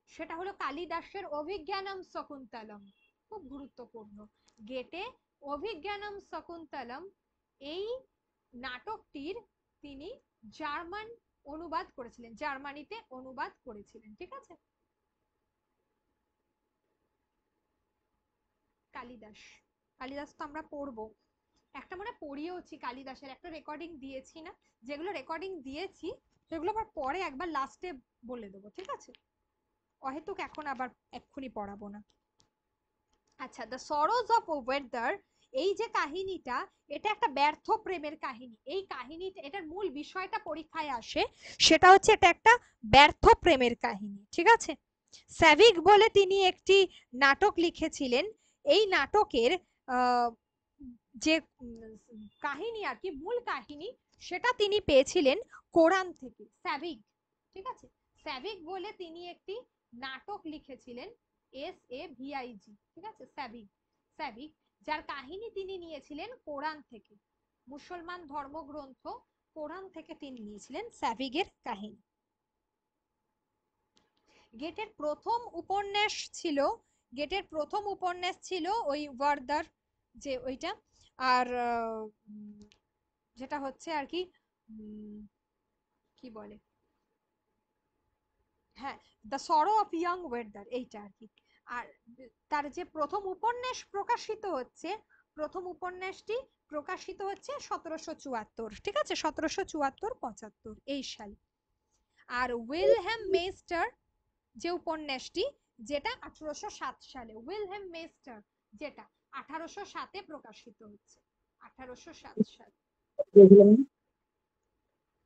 সেটা হলো কালিদাসের অভিজ্ঞানম শকুন্তলম, খুব গুরুত্বপূর্ণ। গেটে অভিজ্ঞানম শকুন্তলম এই নাটকটির তিনি জার্মান অনুবাদ করেছিলেন, জার্মানিতে অনুবাদ করেছিলেন, ঠিক আছে। কালিদাস, কালিদাস তো আমরা পড়বো, একটা মানে পড়িয়েওছি, কালিদাসের একটা রেকর্ডিং দিয়েছি না, যেগুলো রেকর্ডিং দিয়েছি সেগুলো আবার পরে একবার লাস্টে বলে দেবো, ঠিক আছে, অহেতুক এখন আবার এক্ষুনি পড়াবো না। আচ্ছা, দ্য সরোজ অফ ওয়েদার, এই যে কাহিনীটা, এটা একটা ব্যর্থ প্রেমের কাহিনী। এই কাহিনীটা, এটার মূল বিষয়টা পরীক্ষায় আসে, সেটা হচ্ছে এটা একটা ব্যর্থ প্রেমের কাহিনী, ঠিক আছে। স্যাভিক বলে তিনি একটি নাটক লিখেছিলেন। এই নাটকের যে কাহিনী আর কি, মূল কাহিনী, সেটা তিনি পেয়েছিলেন কোরআন থেকে, স্যাভিক, ঠিক আছে। স্যাভিক বলে তিনি একটি নাটক লিখেছিলেন, SAVIG, ঠিক আছে, স্যাভিক। স্যাভিক, যার কাহিনী তিনি নিয়েছিলেন কোরআন থেকে, মুসলমান ধর্মগ্রন্থ কোরআন থেকে তিনি নিয়েছিলেন স্যাভিগের কাহিনী। গেটের প্রথম উপন্যাস ছিল ওই ওয়ার্দার, যে ওইটা, আর যেটা হচ্ছে আর কি, কি বলে, হ্যাঁ, the sorrow of young weather, এইটা আর কি। আর তার যে প্রথম উপন্যাস প্রকাশিত হচ্ছে, প্রথম উপন্যাসটি প্রকাশিত হচ্ছে 1774, ঠিক আছে, 1774-75 এই সালে। আর উইলহেম মেস্টার যে উপন্যাসটি, যেটা 1807 সালে, উইলহেম মেস্টার যেটা 1807-এ প্রকাশিত হচ্ছে, 1807 সালে।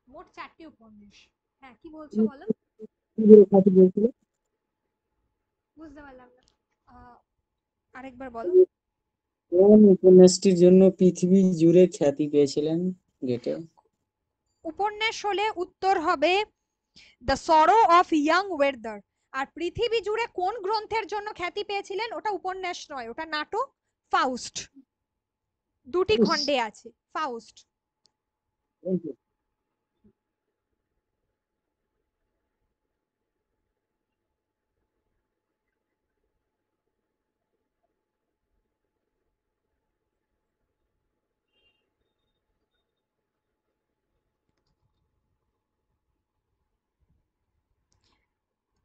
মোট 4টি উপন্যাস। হ্যাঁ, কি বলছো বলো? বুঝতে পারলাম না, আরেকবার বলো। কোন উপন্যাসটির জন্য পৃথিবী জুড়ে খ্যাতি পেয়েছিলেন গেটে? উপন্যাস হলে উত্তর হবে the sorrow of young weather. আর পৃথিবী জুড়ে কোন গ্রন্থের জন্য খ্যাতি পেয়েছিলেন, ওটা উপন্যাস নয়, ওটা নাটক, ফাউস্ট। 2টি খণ্ডে আছে ফাউস্ট।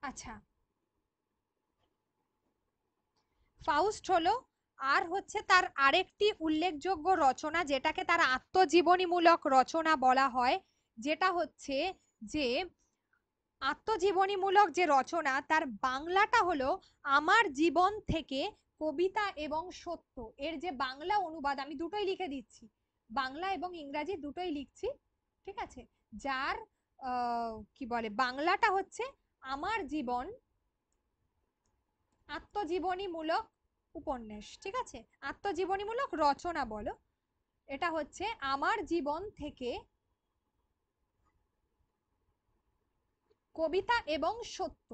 আচ্ছা, ফাউস্ট হলো, আর হচ্ছে তার আরেকটি উল্লেখযোগ্য রচনা, যেটাকে তার আত্মজীবনীমূলক রচনা বলা হয়, যেটা হচ্ছে যে আত্মজীবনীমূলক যে রচনা, তার বাংলাটা হলো আমার জীবন থেকে কবিতা এবং সত্য। এর যে বাংলা অনুবাদ, আমি দুটোই লিখে দিচ্ছি, বাংলা এবং ইংরাজি দুটোই লিখছি, ঠিক আছে, যার কি বলে, বাংলাটা হচ্ছে আমার জীবন আত্মজীবনীমূলক উপন্যাস, ঠিক আছে, আত্মজীবনীমূলক রচনা বলো। এটা হচ্ছে আমার জীবন থেকে কবিতা এবং সত্য।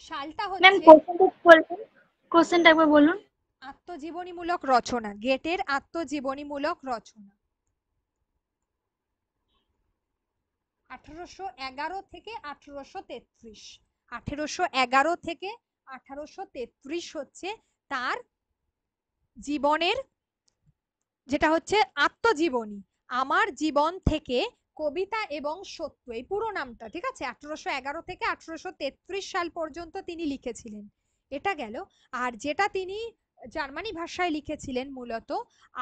সালটা ম্যাম হচ্ছে কোশ্চেনটা একবার বলুন। আত্মজীবনীমূলক রচনা, গেটের আত্মজীবনীমূলক রচনা 1811 থেকে 1833। 1811 থেকে 1833 হচ্ছে তার জীবনের, যেটা হচ্ছে আত্মজীবনী, আমার জীবন থেকে কবিতা এবং সত্য, এই পুরো নামটা, ঠিক আছে। 1811 থেকে 1833 সাল পর্যন্ত তিনি লিখেছিলেন, এটা গেল। আর যেটা তিনি জার্মানি ভাষায় লিখেছিলেন মূলত,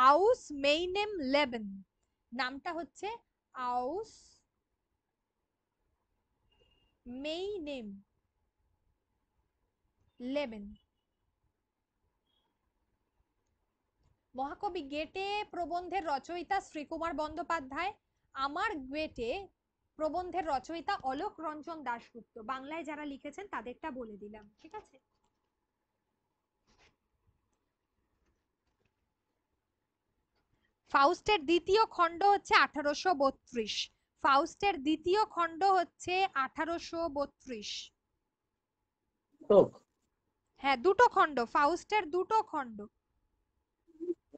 আউস মেইনেম লেবেন, নামটা হচ্ছে আউস মেইনেম লেবেন। মহাকবি গেটে প্রবন্ধের রচয়িতা শ্রীকুমার বন্দ্যোপাধ্যায়, আমার গেটে প্রবন্ধের রচয়িতা অলোক রঞ্জন দাশগুপ্ত। বাংলায় যারা লিখেছেন তাদেরটা বলে দিলাম, ঠিক আছে। ফাউস্টের দ্বিতীয় খণ্ড হচ্ছে 1832। ফাউস্টের দ্বিতীয় খণ্ড হচ্ছে 1832। নাটক, হ্যাঁ, দুটো খণ্ড, ফাউস্টের দুটো খণ্ড।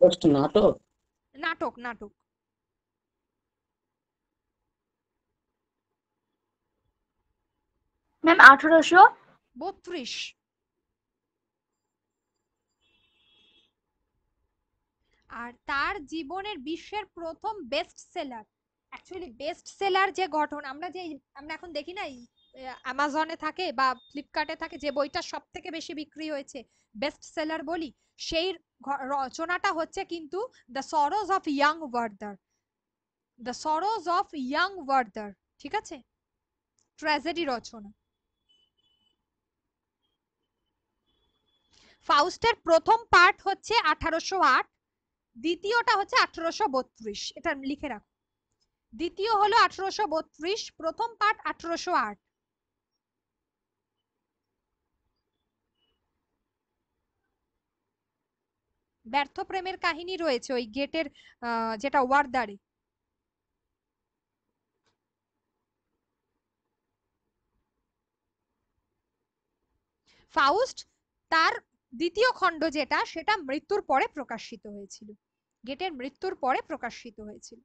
জাস্ট নাটক। নাটক, নাটক। ম্যাম 32। আর তার জীবনের বিশ্বের প্রথম best seller, actually best seller যে গঠন, আমরা এখন দেখি না অ্যামাজনে থাকে বা ফ্লিপকার্টে থাকে, যে বইটা সব থেকে বেশি বিক্রি হয়েছে বেস্ট সেলার বলি, সেই রচনাটা হচ্ছে কিন্তু the sorrows of young Werther. The sorrows of young Werther, ঠিক আছে, ট্র্যাজেডি রচনা। ফাউস্টের প্রথম পার্ট হচ্ছে 1808, দ্বিতীয়টা হচ্ছে 1832, এটা লিখে রাখো। দ্বিতীয় হলো 1832, প্রথম পার্ট 1808। ব্যর্থ প্রেমের কাহিনী রয়েছে ওই গেটের যেটা ওয়ার্দারে। ফাউস্ট তার দ্বিতীয় খণ্ড যেটা, সেটা মৃত্যুর পরে প্রকাশিত হয়েছিল, গেটের মৃত্যুর পরে প্রকাশিত হয়েছিল।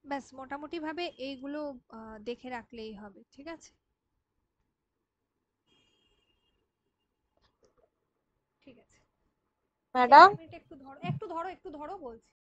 ব্যাস, মোটামুটি ভাবে এইগুলো দেখে রাখলেই হবে, ঠিক আছে। ঠিক আছে, ম্যাডাম। এক মিনিট, একটু ধরো, একটু ধরো, একটু ধরো, বলছি।